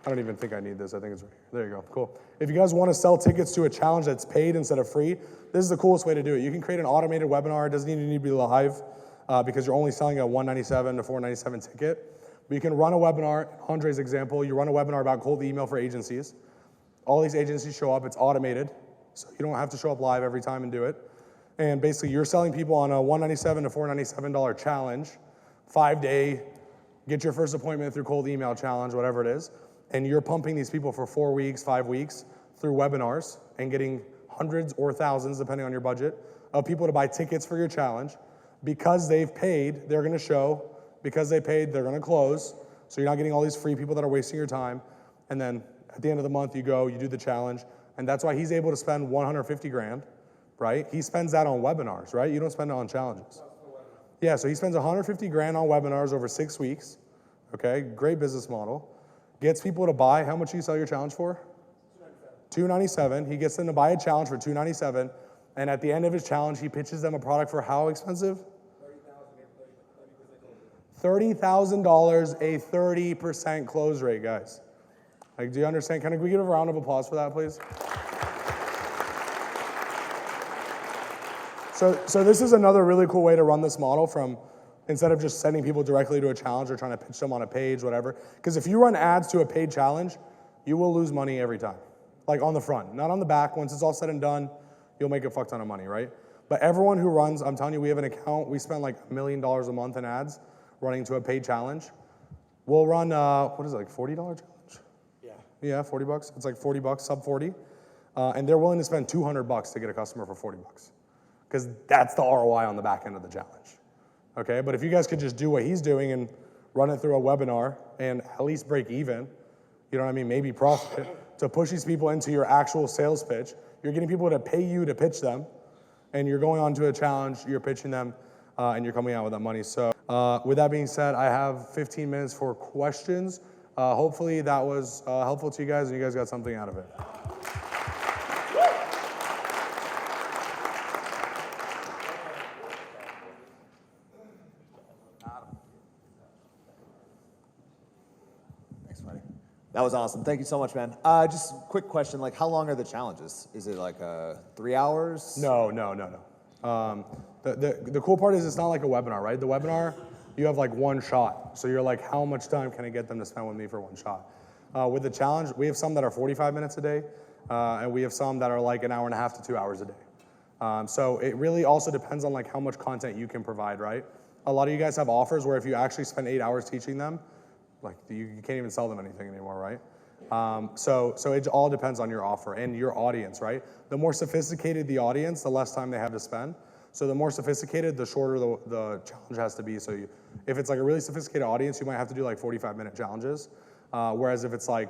I don't even think I need this. I think it's right here. There you go. Cool. If you guys want to sell tickets to a challenge that's paid instead of free, this is the coolest way to do it. You can create an automated webinar. It doesn't even need to be live because you're only selling a $197 to $497 ticket. But you can run a webinar. Andre's example, you run a webinar about cold email for agencies. All these agencies show up. It's automated, so you don't have to show up live every time and do it. And basically, you're selling people on a $197 to $497 challenge, 5-day, get your first appointment through cold email challenge, whatever it is. And you're pumping these people for 4 weeks, 5 weeks through webinars and getting hundreds or thousands, depending on your budget, of people to buy tickets for your challenge. Because they've paid, they're going to show. Because they paid, they're going to close. So you're not getting all these free people that are wasting your time. And then at the end of the month, you go, you do the challenge. And that's why he's able to spend 150 grand, right? He spends that on webinars, right? You don't spend it on challenges. Yeah, so he spends 150 grand on webinars over 6 weeks. Okay, great business model. Gets people to buy. How much do you sell your challenge for? $297. He gets them to buy a challenge for $297. And at the end of his challenge, he pitches them a product for how expensive? $30,000, a 30% close rate, guys. Like, do you understand? Can we give a round of applause for that, please? So this is another really cool way to run this model from, instead of just sending people directly to a challenge or trying to pitch them on a page, whatever. Because if you run ads to a paid challenge, you will lose money every time. Like on the front, not on the back. Once it's all said and done, you'll make a fuck ton of money, right? But everyone who runs, I'm telling you, we have an account. We spend like $1 million a month in ads running to a paid challenge. We'll run, what is it, like $40 challenge? Yeah, $40. It's like $40, sub 40. And they're willing to spend $200 to get a customer for $40. Because that's the ROI on the back end of the challenge. Okay, but if you guys could just do what he's doing and run it through a webinar and at least break even, you know what I mean, maybe profit, to push these people into your actual sales pitch, you're getting people to pay you to pitch them, and you're going on to a challenge, you're pitching them, and you're coming out with that money. So with that being said, I have 15 minutes for questions. Hopefully that was helpful to you guys and you guys got something out of it. Thanks, buddy. That was awesome. Thank you so much, man. Just quick question, like how long are the challenges? Is it like 3 hours? No. The cool part is it's not like a webinar, right? The webinar, you have like one shot. So you're like, how much time can I get them to spend with me for one shot? With the challenge, we have some that are 45 minutes a day, and we have some that are like an hour and a half to 2 hours a day. So it really also depends on like how much content you can provide, right? A lot of you guys have offers where if you actually spend 8 hours teaching them, like you can't even sell them anything anymore, right? So it all depends on your offer and your audience, right? The more sophisticated the audience, the less time they have to spend. So the more sophisticated, the shorter the challenge has to be. So if it's like a really sophisticated audience, you might have to do like 45-minute challenges. Whereas if it's like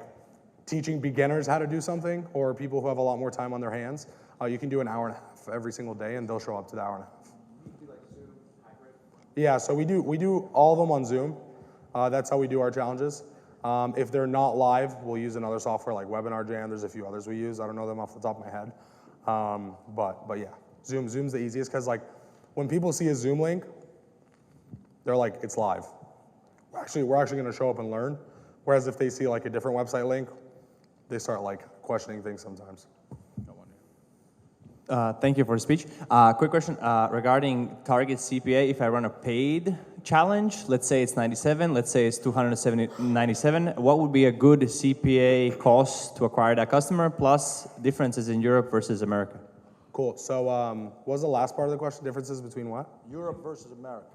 teaching beginners how to do something or people who have a lot more time on their hands, you can do an hour and a half every single day and they'll show up to the hour and a half. Yeah, so we do all of them on Zoom. That's how we do our challenges. If they're not live, we'll use another software like Webinar Jam. There's a few others we use. I don't know them off the top of my head. But yeah, Zoom's the easiest because like when people see a Zoom link, they're like, it's live. We're actually going to show up and learn. Whereas if they see like a different website link, they start like questioning things sometimes. Thank you for the speech. Quick question regarding target CPA. If I run a paid challenge, let's say it's 97, let's say it's 297, what would be a good CPA cost to acquire that customer, plus differences in Europe versus America? Cool. So what was the last part of the question? Differences between what? Europe versus America.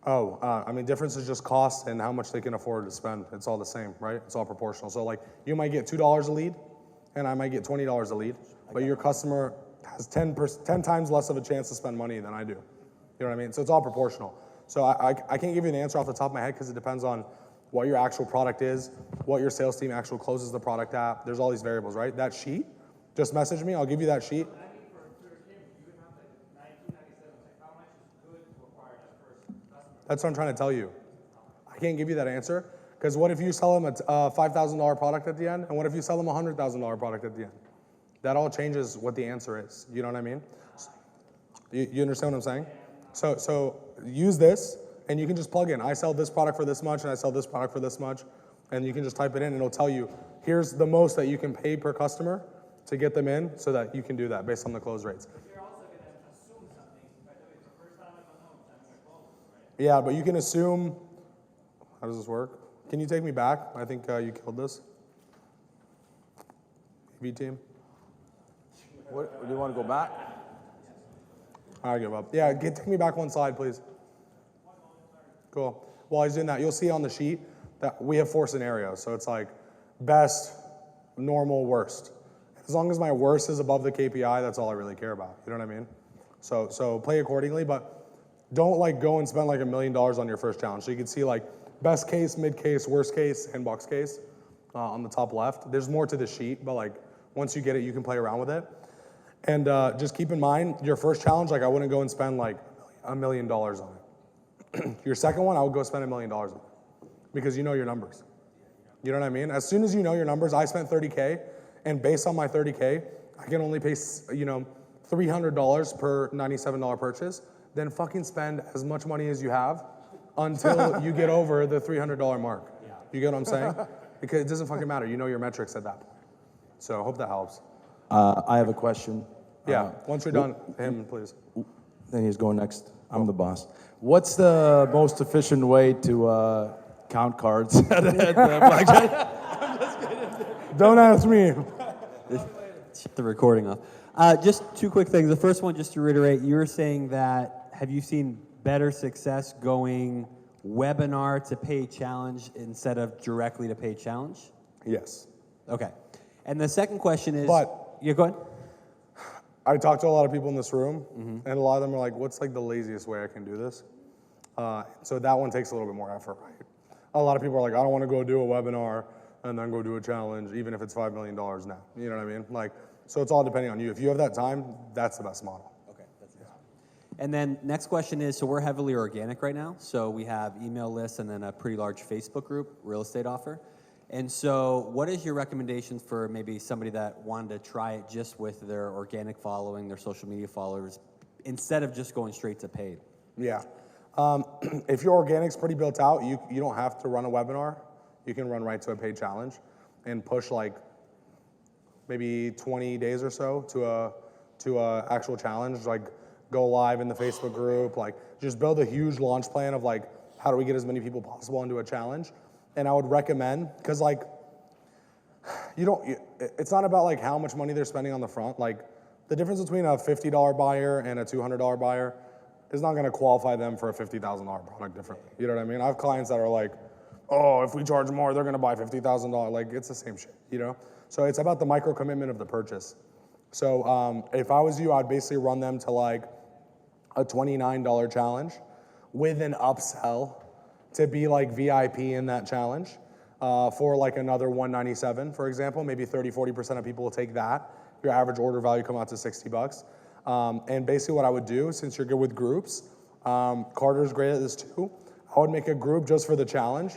Oh, I mean, difference is just cost and how much they can afford to spend. It's all the same, right? It's all proportional. So like you might get $2 a lead and I might get $20 a lead, but your customer has 10 times less of a chance to spend money than I do. You know what I mean? So it's all proportional. So I can't give you an answer off the top of my head because it depends on what your actual product is, what your sales team actually closes the product at. There's all these variables, right? That sheet, just message me. I'll give you that sheet. That's what I'm trying to tell you. I can't give you that answer because what if you sell them a $5,000 product at the end, and what if you sell them a $100,000 product at the end? That all changes what the answer is. You know what I mean? You understand what I'm saying? So use this, and you can just plug in. I sell this product for this much, and I sell this product for this much, and you can just type it in, and it'll tell you, here's the most that you can pay per customer to get them in so that you can do that based on the close rates. You're also going to assume something. If I do it the first time I don't know, I'm going to close, right? Yeah, but you can assume, how does this work? Can you take me back? I think you killed this. AV team. What, do you want to go back? I give up. Yeah, take me back one slide, please. Cool. While he's doing that, you'll see on the sheet that we have 4 scenarios. So it's like best, normal, worst. As long as my worst is above the KPI, that's all I really care about. You know what I mean? So play accordingly, but don't like go and spend like $1 million on your first challenge. So you can see like best case, mid case, worst case, sandbox case on the top left. There's more to the sheet, but like once you get it, you can play around with it. And just keep in mind, your first challenge, like I wouldn't go and spend like $1 million on it. Your second one, I would go spend $1 million on it because you know your numbers. You know what I mean? As soon as you know your numbers, I spent $30K, and based on my $30K, I can only pay, $300 per $97 purchase. Then fucking spend as much money as you have until you get over the $300 mark. You get what I'm saying? Because it doesn't fucking matter. You know your metrics at that point. So I hope that helps. I have a question. Yeah, once you're done, him, please. Then he's going next. I'm the boss. What's the most efficient way to count cards at blackjack? Don't ask me. Shut the recording off. Just 2 quick things. The first one, just to reiterate, you were saying that have you seen better success going webinar to paid challenge instead of directly to paid challenge? Yes. Okay. And the second question is... But- Yeah, go ahead. I talked to a lot of people in this room, and a lot of them are like, what's like the laziest way I can do this? So that one takes a little bit more effort, right? A lot of people are like, I don't want to go do a webinar and then go do a challenge, even if it's $5 million now. You know what I mean? Like, so it's all depending on you. If you have that time, that's the best model. Okay, that's it. And then next question is, so we're heavily organic right now. So we have email lists and then a pretty large Facebook group, real estate offer. And so what is your recommendations for maybe somebody that wanted to try it just with their organic following, their social media followers, instead of just going straight to paid? Yeah. If your organic's pretty built out, you don't have to run a webinar. You can run right to a paid challenge and push like maybe 20 days or so to a actual challenge. Like go live in the Facebook group, like just build a huge launch plan of like, how do we get as many people possible into a challenge? And I would recommend, because like, it's not about like how much money they're spending on the front. Like the difference between a $50 buyer and a $200 buyer is not gonna qualify them for a $50,000 product differently. You know what I mean? I have clients that are like, oh, if we charge more, they're gonna buy $50,000. Like it's the same shit, you know? So it's about the micro commitment of the purchase. So if I was you, I'd basically run them to like a $29 challenge with an upsell to be like VIP in that challenge for like another $197, for example. Maybe 30-40% of people will take that. Your average order value come out to $60. And basically what I would do, since you're good with groups, Carter's great at this too, I would make a group just for the challenge.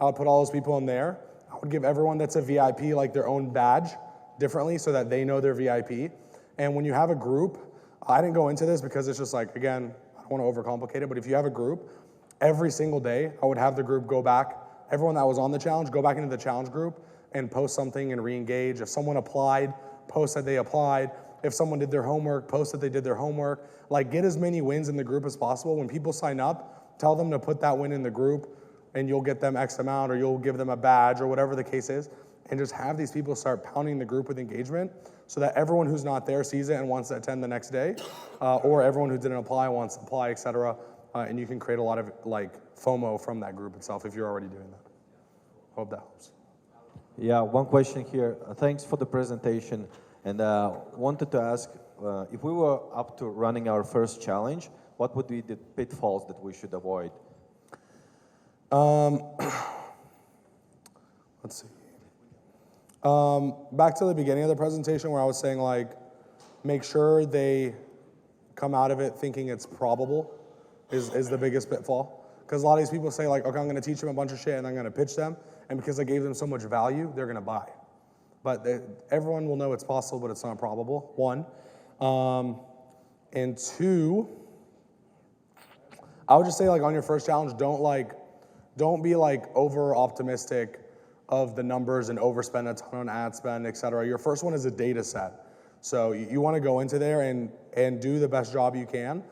I would put all those people in there. I would give everyone that's a VIP like their own badge differently so that they know they're VIP. And when you have a group, I didn't go into this because it's just like, again, I don't want to overcomplicate it, but if you have a group, every single day I would have the group go back, everyone that was on the challenge, go back into the challenge group and post something and re-engage. If someone applied, post that they applied. If someone did their homework, post that they did their homework. Like get as many wins in the group as possible. When people sign up, tell them to put that win in the group and you'll get them X amount or you'll give them a badge or whatever the case is. And just have these people start pounding the group with engagement so that everyone who's not there sees it and wants to attend the next day, or everyone who didn't apply wants to apply, et cetera. And you can create a lot of like FOMO from that group itself if you're already doing that. Hope that helps. Yeah, one question here. Thanks for the presentation. And wanted to ask, if we were up to running our first challenge, what would be the pitfalls that we should avoid? Let's see. Back to the beginning of the presentation where I was saying like, make sure they come out of it thinking it's probable is the biggest pitfall. Because a lot of these people say like, okay, I'm gonna teach them a bunch of shit and I'm gonna pitch them. And because I gave them so much value, they're gonna buy. But everyone will know it's possible, but it's not probable, one. And two, I would just say like on your first challenge, don't be like over optimistic of the numbers and overspend a ton on ad spend, et cetera. Your first one is a data set. So you wanna go into there and do the best job you can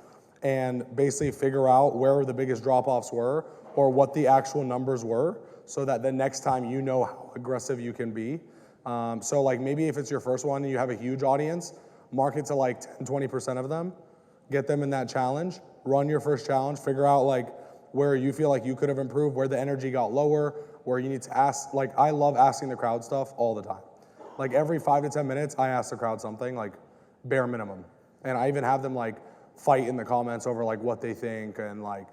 and basically figure out where the biggest drop-offs were or what the actual numbers were so that the next time you know how aggressive you can be. So like maybe if it's your first one and you have a huge audience, market to like 10, 20% of them, get them in that challenge, run your first challenge, figure out like where you feel like you could have improved, where the energy got lower, where you need to ask, like I love asking the crowd stuff all the time. Like every 5 to 10 minutes, I ask the crowd something like bare minimum. And I even have them like fight in the comments over like what they think and like,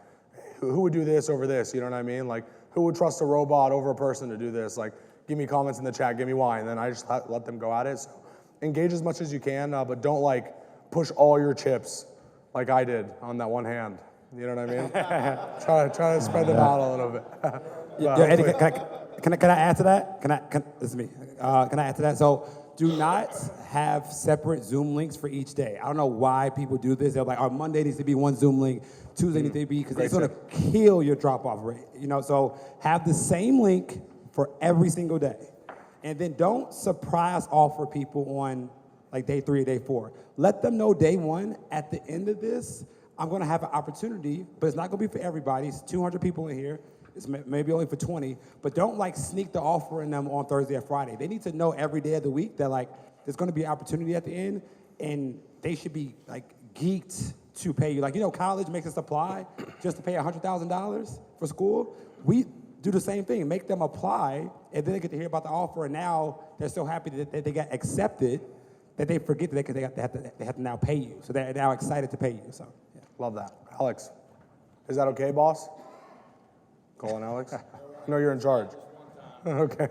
who would do this over this, you know what I mean? Like who would trust a robot over a person to do this? Like give me comments in the chat, give me why, and then I just let them go at it. So engage as much as you can, but don't like push all your chips like I did on that one hand. You know what I mean? try to spread them out a little bit. Eddie, can I add to that? This is me. Can I add to that? So do not have separate Zoom links for each day. I don't know why people do this. They're like, oh, Monday needs to be one Zoom link, Tuesday needs to be, because it's going to kill your drop-off rate. You know, so have the same link for every single day. And then don't surprise offer people on like day 3 or day 4. Let them know day 1, at the end of this, I'm gonna have an opportunity, but it's not gonna be for everybody. It's 200 people in here. It's maybe only for 20, but don't like sneak the offer in them on Thursday or Friday. They need to know every day of the week that like there's gonna be an opportunity at the end and they should be like geeked to pay you. Like, you know, college makes us apply just to pay $100,000 for school. We do the same thing, make them apply, and then they get to hear about the offer, and now they're so happy that they got accepted that they forget that they have to now pay you. So they're now excited to pay you, so. Yeah. Love that. Alex, is that okay, boss? Call on Alex? No, you're in charge. Okay.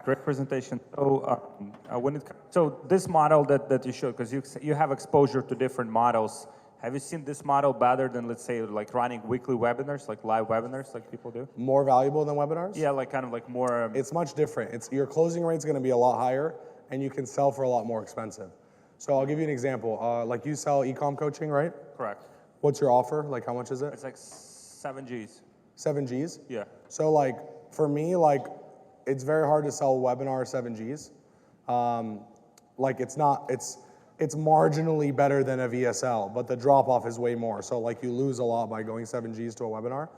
Great presentation. So this model that you showed, because you have exposure to different models. Have you seen this model better than, let's say, like running weekly webinars, like live webinars, like people do? More valuable than webinars? Yeah, like kind of like more. It's much different. Your closing rate's going to be a lot higher, and you can sell for a lot more expensive. So I'll give you an example. Like you sell e-com coaching, right? Correct. What's your offer? Like how much is it? It's like 7 Gs. 7 Gs? Yeah. So like for me, like it's very hard to sell a webinar 7 Gs. Like it's it's marginally better than a VSL, but the drop off is way more. So like you lose a lot by going 7Gs to a webinar.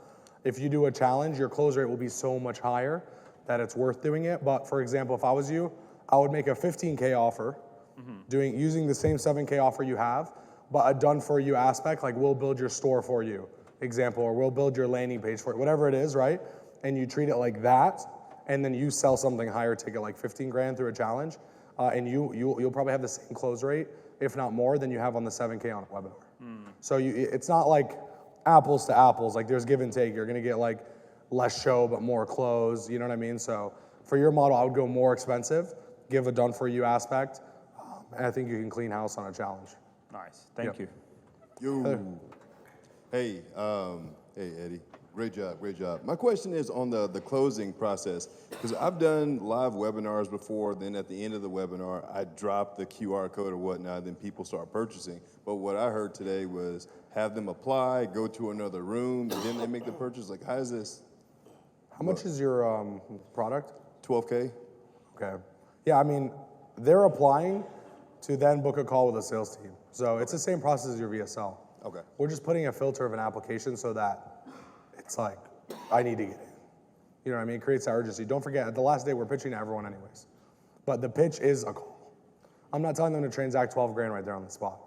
If you do a challenge, your close rate will be so much higher that it's worth doing it. But for example, if I was you, I would make a 15K offer, using the same 7K offer you have, but a done for you aspect, like we'll build your store for you, example, or we'll build your landing page for it, whatever it is, right? And you treat it like that, and then you sell something higher ticket, like 15 grand through a challenge, and you'll probably have the same close rate, if not more, than you have on the 7K on a webinar. So it's not like apples to apples, like there's give and take. You're gonna get like less show, but more close, you know what I mean? So for your model, I would go more expensive, give a done for you aspect, and I think you can clean house on a challenge. Nice. Thank you. Yo. Hey, hey, Eddie. Great job, great job. My question is on the closing process, because I've done live webinars before, then at the end of the webinar, I drop the QR code or whatnot, then people start purchasing. But what I heard today was have them apply, go to another room, then they make the purchase. Like, how is this? How much is your product? 12K? Okay. Yeah, I mean, they're applying to then book a call with a sales team. So it's the same process as your VSL. Okay. We're just putting a filter of an application so that it's like, I need to get in. You know what I mean? It creates that urgency. Don't forget, at the last day, we're pitching to everyone anyways. But the pitch is a call. I'm not telling them to transact 12 grand right there on the spot.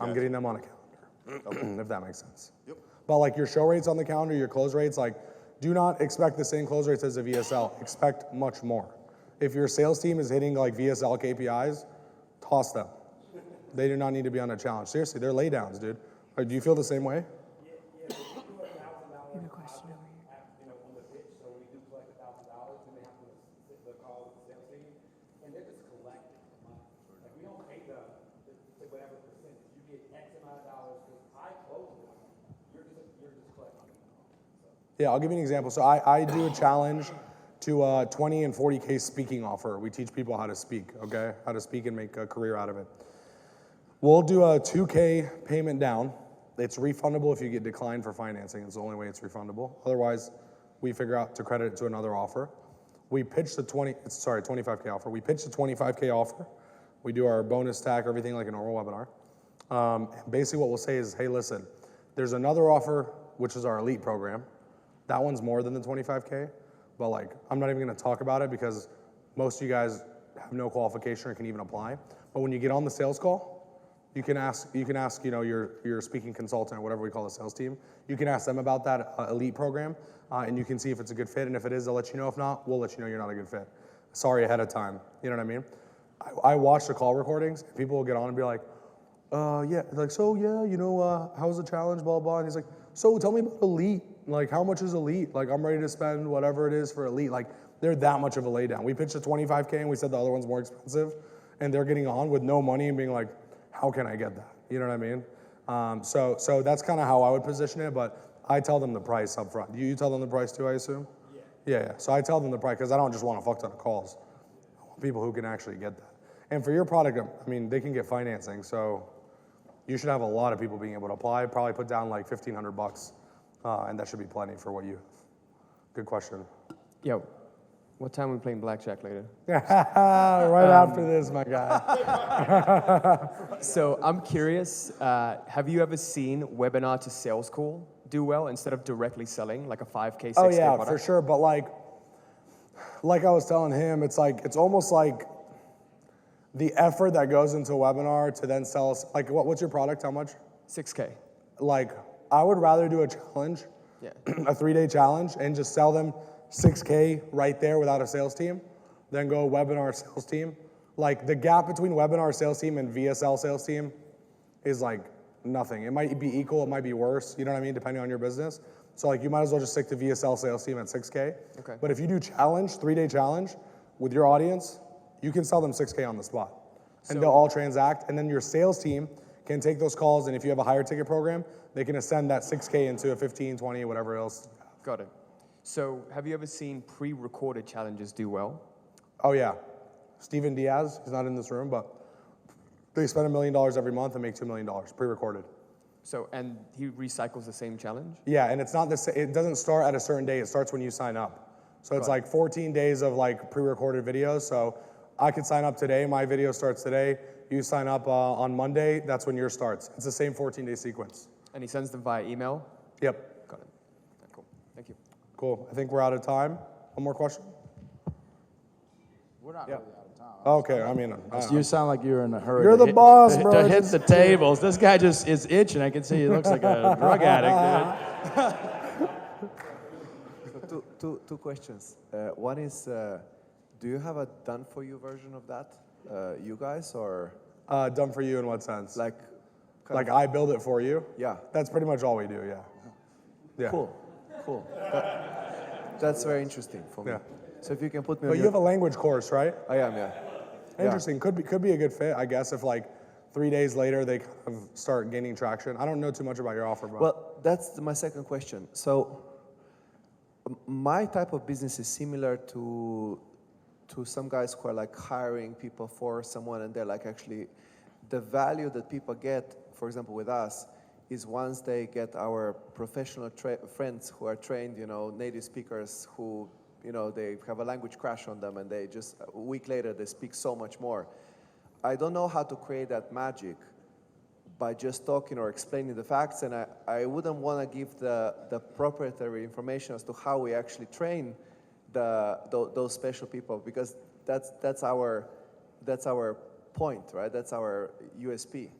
I'm getting them on a calendar, if that makes sense. Yep. But like your show rates on the calendar, your close rates, like do not expect the same close rates as a VSL. Expect much more. If your sales team is hitting like VSL KPIs, toss them. They do not need to be on a challenge. Seriously, they're laydowns, dude. Like, do you feel the same way? Yeah, I'll give you an example. So I do a challenge to a 20 and 40K speaking offer. We teach people how to speak, okay? How to speak and make a career out of it. We'll do a 2K payment down. It's refundable if you get declined for financing. It's the only way it's refundable. Otherwise, we figure out to credit it to another offer. We pitch the 25K offer. We pitch the 25K offer. We do our bonus tack, everything like a normal webinar. Basically what we'll say is, hey, listen, there's another offer, which is our elite program. That one's more than the 25K, but like, I'm not even gonna talk about it because most of you guys have no qualification or can even apply. But when you get on the sales call, you can ask, you know, your speaking consultant or whatever we call the sales team. You can ask them about that elite program, and you can see if it's a good fit. And if it is, they'll let you know. If not, we'll let you know you're not a good fit. Sorry ahead of time. You know what I mean? I watch the call recordings. And people will get on and be like, yeah, like, so yeah, you know, how's the challenge, blah, blah. And he's like, so tell me about elite. Like, how much is elite? Like, I'm ready to spend whatever it is for elite. Like, they're that much of a laydown. We pitched a 25K and we said the other one's more expensive, and they're getting on with no money and being like, how can I get that? You know what I mean? So that's kind of how I would position it, but I tell them the price up front. You tell them the price too, I assume? Yeah. So I tell them the price because I don't just want a fuck ton of calls. I want people who can actually get that. And for your product, I mean, they can get financing, so you should have a lot of people being able to apply. Probably put down like $1,500, and that should be plenty for what you have. Good question. Yo, what time are we playing blackjack later? Right after this, my guy. So I'm curious, have you ever seen webinar to sales call do well instead of directly selling, like a 5K, 6K Oh yeah, product? for sure. But like I was telling him, it's almost like the effort that goes into a webinar to then sell us, like what's your product, how much? 6K. Like, I would rather do a challenge, Yeah. a 3-day challenge, and just sell them 6K right there without a sales team, then go webinar sales team. Like, the gap between webinar sales team and VSL sales team is like nothing. It might be equal, it might be worse, you know what I mean, depending on your business. So like, you might as well just stick to VSL sales team at 6K. Okay. But if you do challenge, 3-day challenge with your audience, you can sell them 6K on the spot. And they'll all transact, and then your sales team can take those calls, and if you have a higher ticket program, they can ascend that 6K into a 15, 20, whatever else. Got it. So have you ever seen pre-recorded challenges do well? Oh yeah, Steven Diaz, he's not in this room, but they spend $1 million every month and make $2 million, pre-recorded. So, and he recycles the same challenge? Yeah, and it's not it doesn't start at a certain day, it starts when you sign up. So it's like 14 days of like pre-recorded videos, so I could sign up today, my video starts today, You sign up on Monday, that's when yours starts. It's the same 14-day sequence. And he sends them via email? Yep. Got it. Cool. Thank you. Cool. I think we're out of time. One more question? We're not really out of time. Okay, I mean, You sound like you're in a hurry. You're to the boss, to bro. hit the tables. This guy just is itching. I can see he looks like a drug addict, dude. Two questions. One is, do you have a done-for-you version of that, you guys, or done for you in what sense? like? Like I build it for you? Yeah. That's pretty much all we do, yeah. Yeah. Cool. That's very interesting for me. Yeah. So if you can put me But on you your... have a language course, right? I am, yeah. Interesting. Could be a good fit, I guess, if like 3 days later they kind of start gaining traction. I don't know too much about your offer, bro. Well, that's my second question. So my type of business is similar to some guys who are like hiring people for someone, and they're like actually the value that people get, for example, with us, is once they get our professional friends who are trained, native speakers who, they have a language crash on them, and they just, a week later, they speak so much more. I don't know how to create that magic by just talking or explaining the facts, and I wouldn't want to give the proprietary information as to how we actually train those special people, because that's our point, right? That's our USP.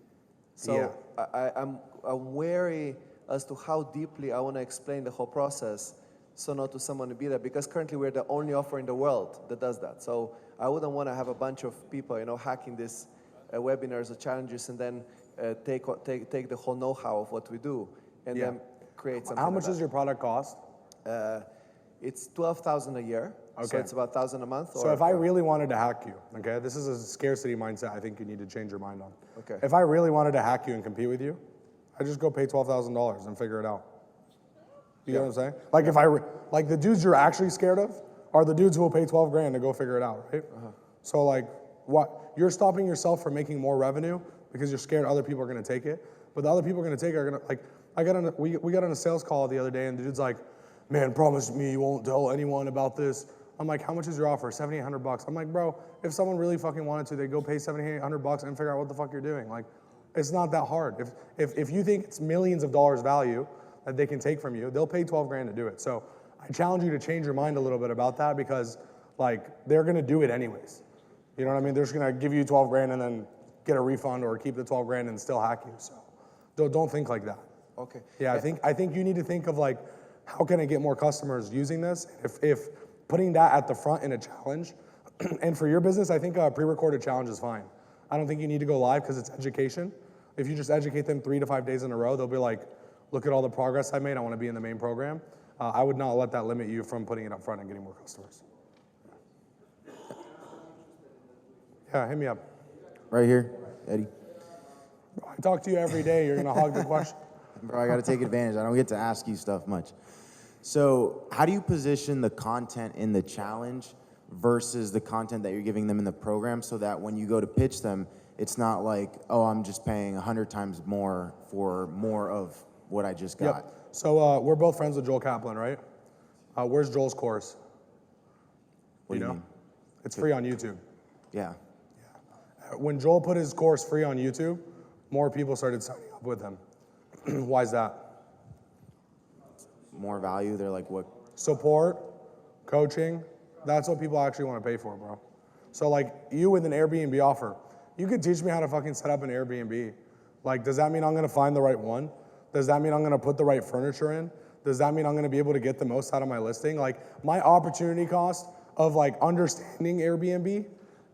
So Yeah. I'm wary as to how deeply I want to explain the whole process, so not to someone to be there, because currently we're the only offer in the world that does that. So I wouldn't want to have a bunch of people, hacking these webinars or challenges, and then take the whole know-how of what we do, and then create something. How much does your product cost? It's $12,000 a year. So Okay. it's about $1,000 a month. So if I really wanted to hack you, okay, this is a scarcity mindset I think you need to change your mind on. Okay. If I really wanted to hack you and compete with you, I just go pay $12,000 and figure it out. You get what I'm saying? Like like the dudes you're actually scared of are the dudes who will pay 12 grand to go figure it out, right? So like what you're stopping yourself from making more revenue because you're scared other people are going to take it, but the other people are going to take it are going to, like we got on a sales call the other day, and the dude's like, man, promise me you won't tell anyone about this. I'm like, how much is your offer? $7,800. I'm like, bro, if someone really fucking wanted to, they'd go pay $7,800 and figure out what the fuck you're doing. Like, it's not that hard. If you think it's millions of dollars value that they can take from you, they'll pay 12 grand to do it. So I challenge you to change your mind a little bit about that, because like they're gonna do it anyways. You know what I mean? They're just gonna give you 12 grand and then get a refund, or keep the 12 grand and still hack you. So don't think like that. Okay. Yeah, I think you need to think of like, how can I get more customers using this? If putting that at the front in a challenge, and for your business, I think a pre-recorded challenge is fine. I don't think you need to go live, because it's education. If you just educate them 3 to 5 days in a row, they'll be like, look at all the progress I made, I want to be in the main program. I would not let that limit you from putting it up front and getting more customers. Yeah, hit me up. Right here, Eddie. Bro, I talk to you every day, you're going to hog the question. Bro, I got to take advantage. I don't get to ask you stuff much. So how do you position the content in the challenge versus the content that you're giving them in the program, so that when you go to pitch them, it's not like, oh, I'm just paying 100 times more for more of what I just got? Yep. So we're both friends with Joel Kaplan, right? Where's Joel's course? What do you mean? It's free on YouTube. Yeah. When Joel put his course free on YouTube, more people started signing up with him. Why is that? More value? They're like, what? Support, coaching, that's what people actually want to pay for, bro. So like you with an Airbnb offer, you could teach me how to fucking set up an Airbnb. Like, does that mean I'm gonna find the right one? Does that mean I'm gonna put the right furniture in? Does that mean I'm gonna be able to get the most out of my listing? Like, my opportunity cost of like understanding Airbnb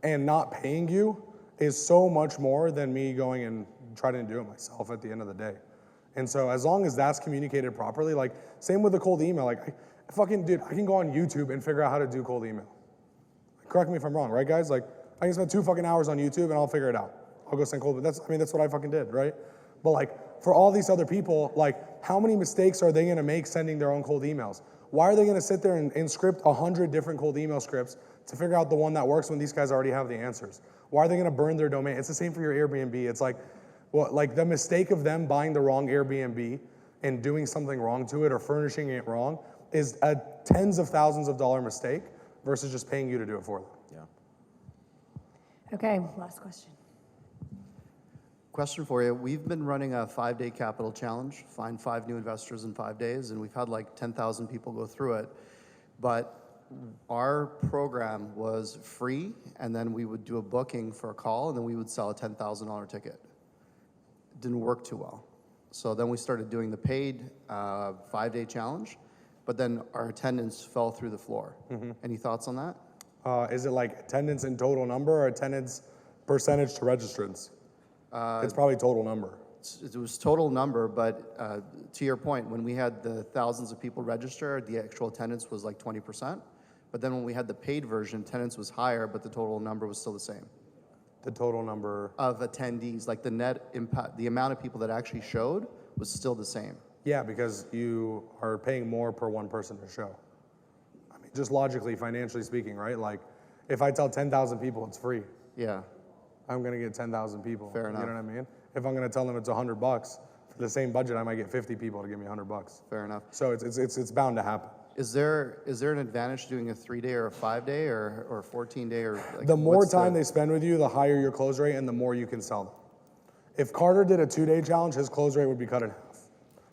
and not paying you is so much more than me going and trying to do it myself at the end of the day. And so as long as that's communicated properly, like same with the cold email, like I can go on YouTube and figure out how to do cold email. Correct me if I'm wrong, right guys? Like I can spend 2 fucking hours on YouTube and I'll figure it out. I'll go send cold, that's what I fucking did, right? But like for all these other people, like how many mistakes are they gonna make sending their own cold emails? Why are they gonna sit there and script 100 different cold email scripts to figure out the one that works when these guys already have the answers? Why are they gonna burn their domain? It's the same for your Airbnb. It's like, well, like the mistake of them buying the wrong Airbnb and doing something wrong to it or furnishing it wrong is a tens of thousands of dollar mistake versus just paying you to do it for them. Yeah. Okay, last question. Question for you. We've been running a 5-day capital challenge, find 5 new investors in 5 days, and we've had like 10,000 people go through it. But our program was free, and then we would do a booking for a call, and then we would sell a $10,000 ticket. It didn't work too well. So then we started doing the paid 5-day challenge, but then our attendance fell through the floor. Any thoughts on that? Is it like attendance in total number or attendance percentage to registrants? It's probably total number. It was total number, but to your point, when we had the thousands of people register, the actual attendance was like 20%. But then when we had the paid version, attendance was higher, but the total number was still the same. The total number Of attendees, like the net impact, the amount of people that actually showed was still the same. Yeah, because you are paying more per one person to show. I mean, just logically, financially speaking, right? Like, if I tell 10,000 people it's free, Yeah, I'm gonna get 10,000 people. Fair enough. You know what I mean? If I'm gonna tell them it's $100 for the same budget, I might get 50 people to give me $100. fair enough. So it's bound to happen. Is there an advantage to doing a 3-day or a 5-day or 14-day or like, The more what's time they spend with you, the higher your close rate and the more you can sell them. If Carter did a 2-day challenge, his close rate would be cut in half.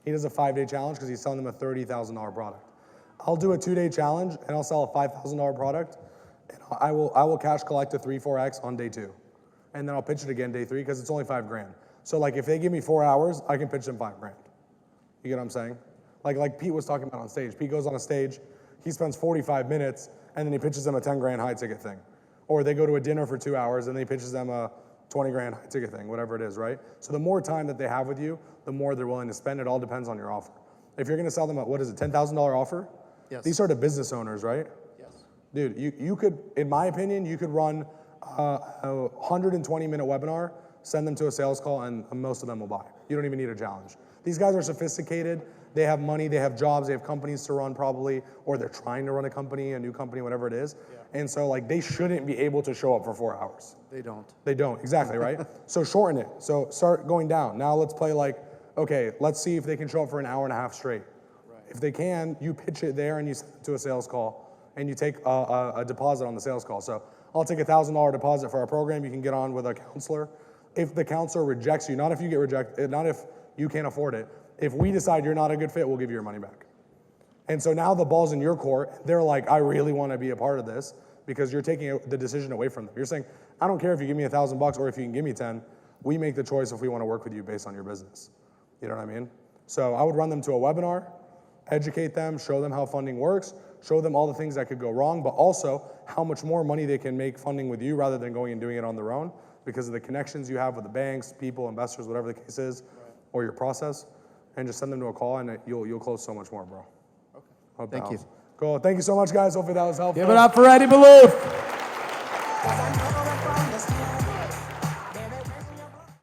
He does a 5-day challenge because he's selling them a $30,000 product. I'll do a 2-day challenge and I'll sell a $5,000 product, and I will cash collect a 3-4x on day 2, and then I'll pitch it again day 3 because it's only $5,000. So like if they give me 4 hours, I can pitch them $5,000. You get what I'm saying? Like Pete was talking about on stage. Pete goes on a stage, he spends 45 minutes, and then he pitches them a $10,000 high ticket thing. Or they go to a dinner for 2 hours, and then he pitches them a $20,000 high ticket thing, whatever it is, right? So the more time that they have with you, the more they're willing to spend. It all depends on your offer. If you're gonna sell them a, what is it, $10,000 offer? Yes. These are the business owners, right? Yes. Dude, you could, in my opinion, you could run a 120-minute webinar, send them to a sales call, and most of them will buy. You don't even need a challenge. These guys are sophisticated. They have money, they have jobs, they have companies to run probably, or they're trying to run a company, a new company, whatever it is. Yeah. And so like they shouldn't be able to show up for 4 hours. They don't. They don't, exactly, right? So shorten it. So start going down. Now let's play like, okay, let's see if they can show up for an hour and a half straight. Right. If they can, you pitch it there and you send it to a sales call, and you take a deposit on the sales call. So I'll take a $1,000 deposit for our program. You can get on with a counselor. If the counselor rejects you, not if you get rejected, not if you can't afford it. If we decide you're not a good fit, we'll give you your money back. And so now the ball's in your court. They're like, I really want to be a part of this, because you're taking the decision away from them. You're saying, I don't care if you give me $1,000 or if you can give me 10. We make the choice if we want to work with you based on your business. You know what I mean? So I would run them to a webinar, educate them, show them how funding works, show them all the things that could go wrong, but also how much more money they can make funding with you rather than going and doing it on their own, because of the connections you have with the banks, people, investors, whatever the case is, or your process. And just send them to a call, and you'll close so much more, bro. Okay. Thank you. Cool. Thank you so much, guys. Hopefully that was helpful. Give it up for Eddie Malouf.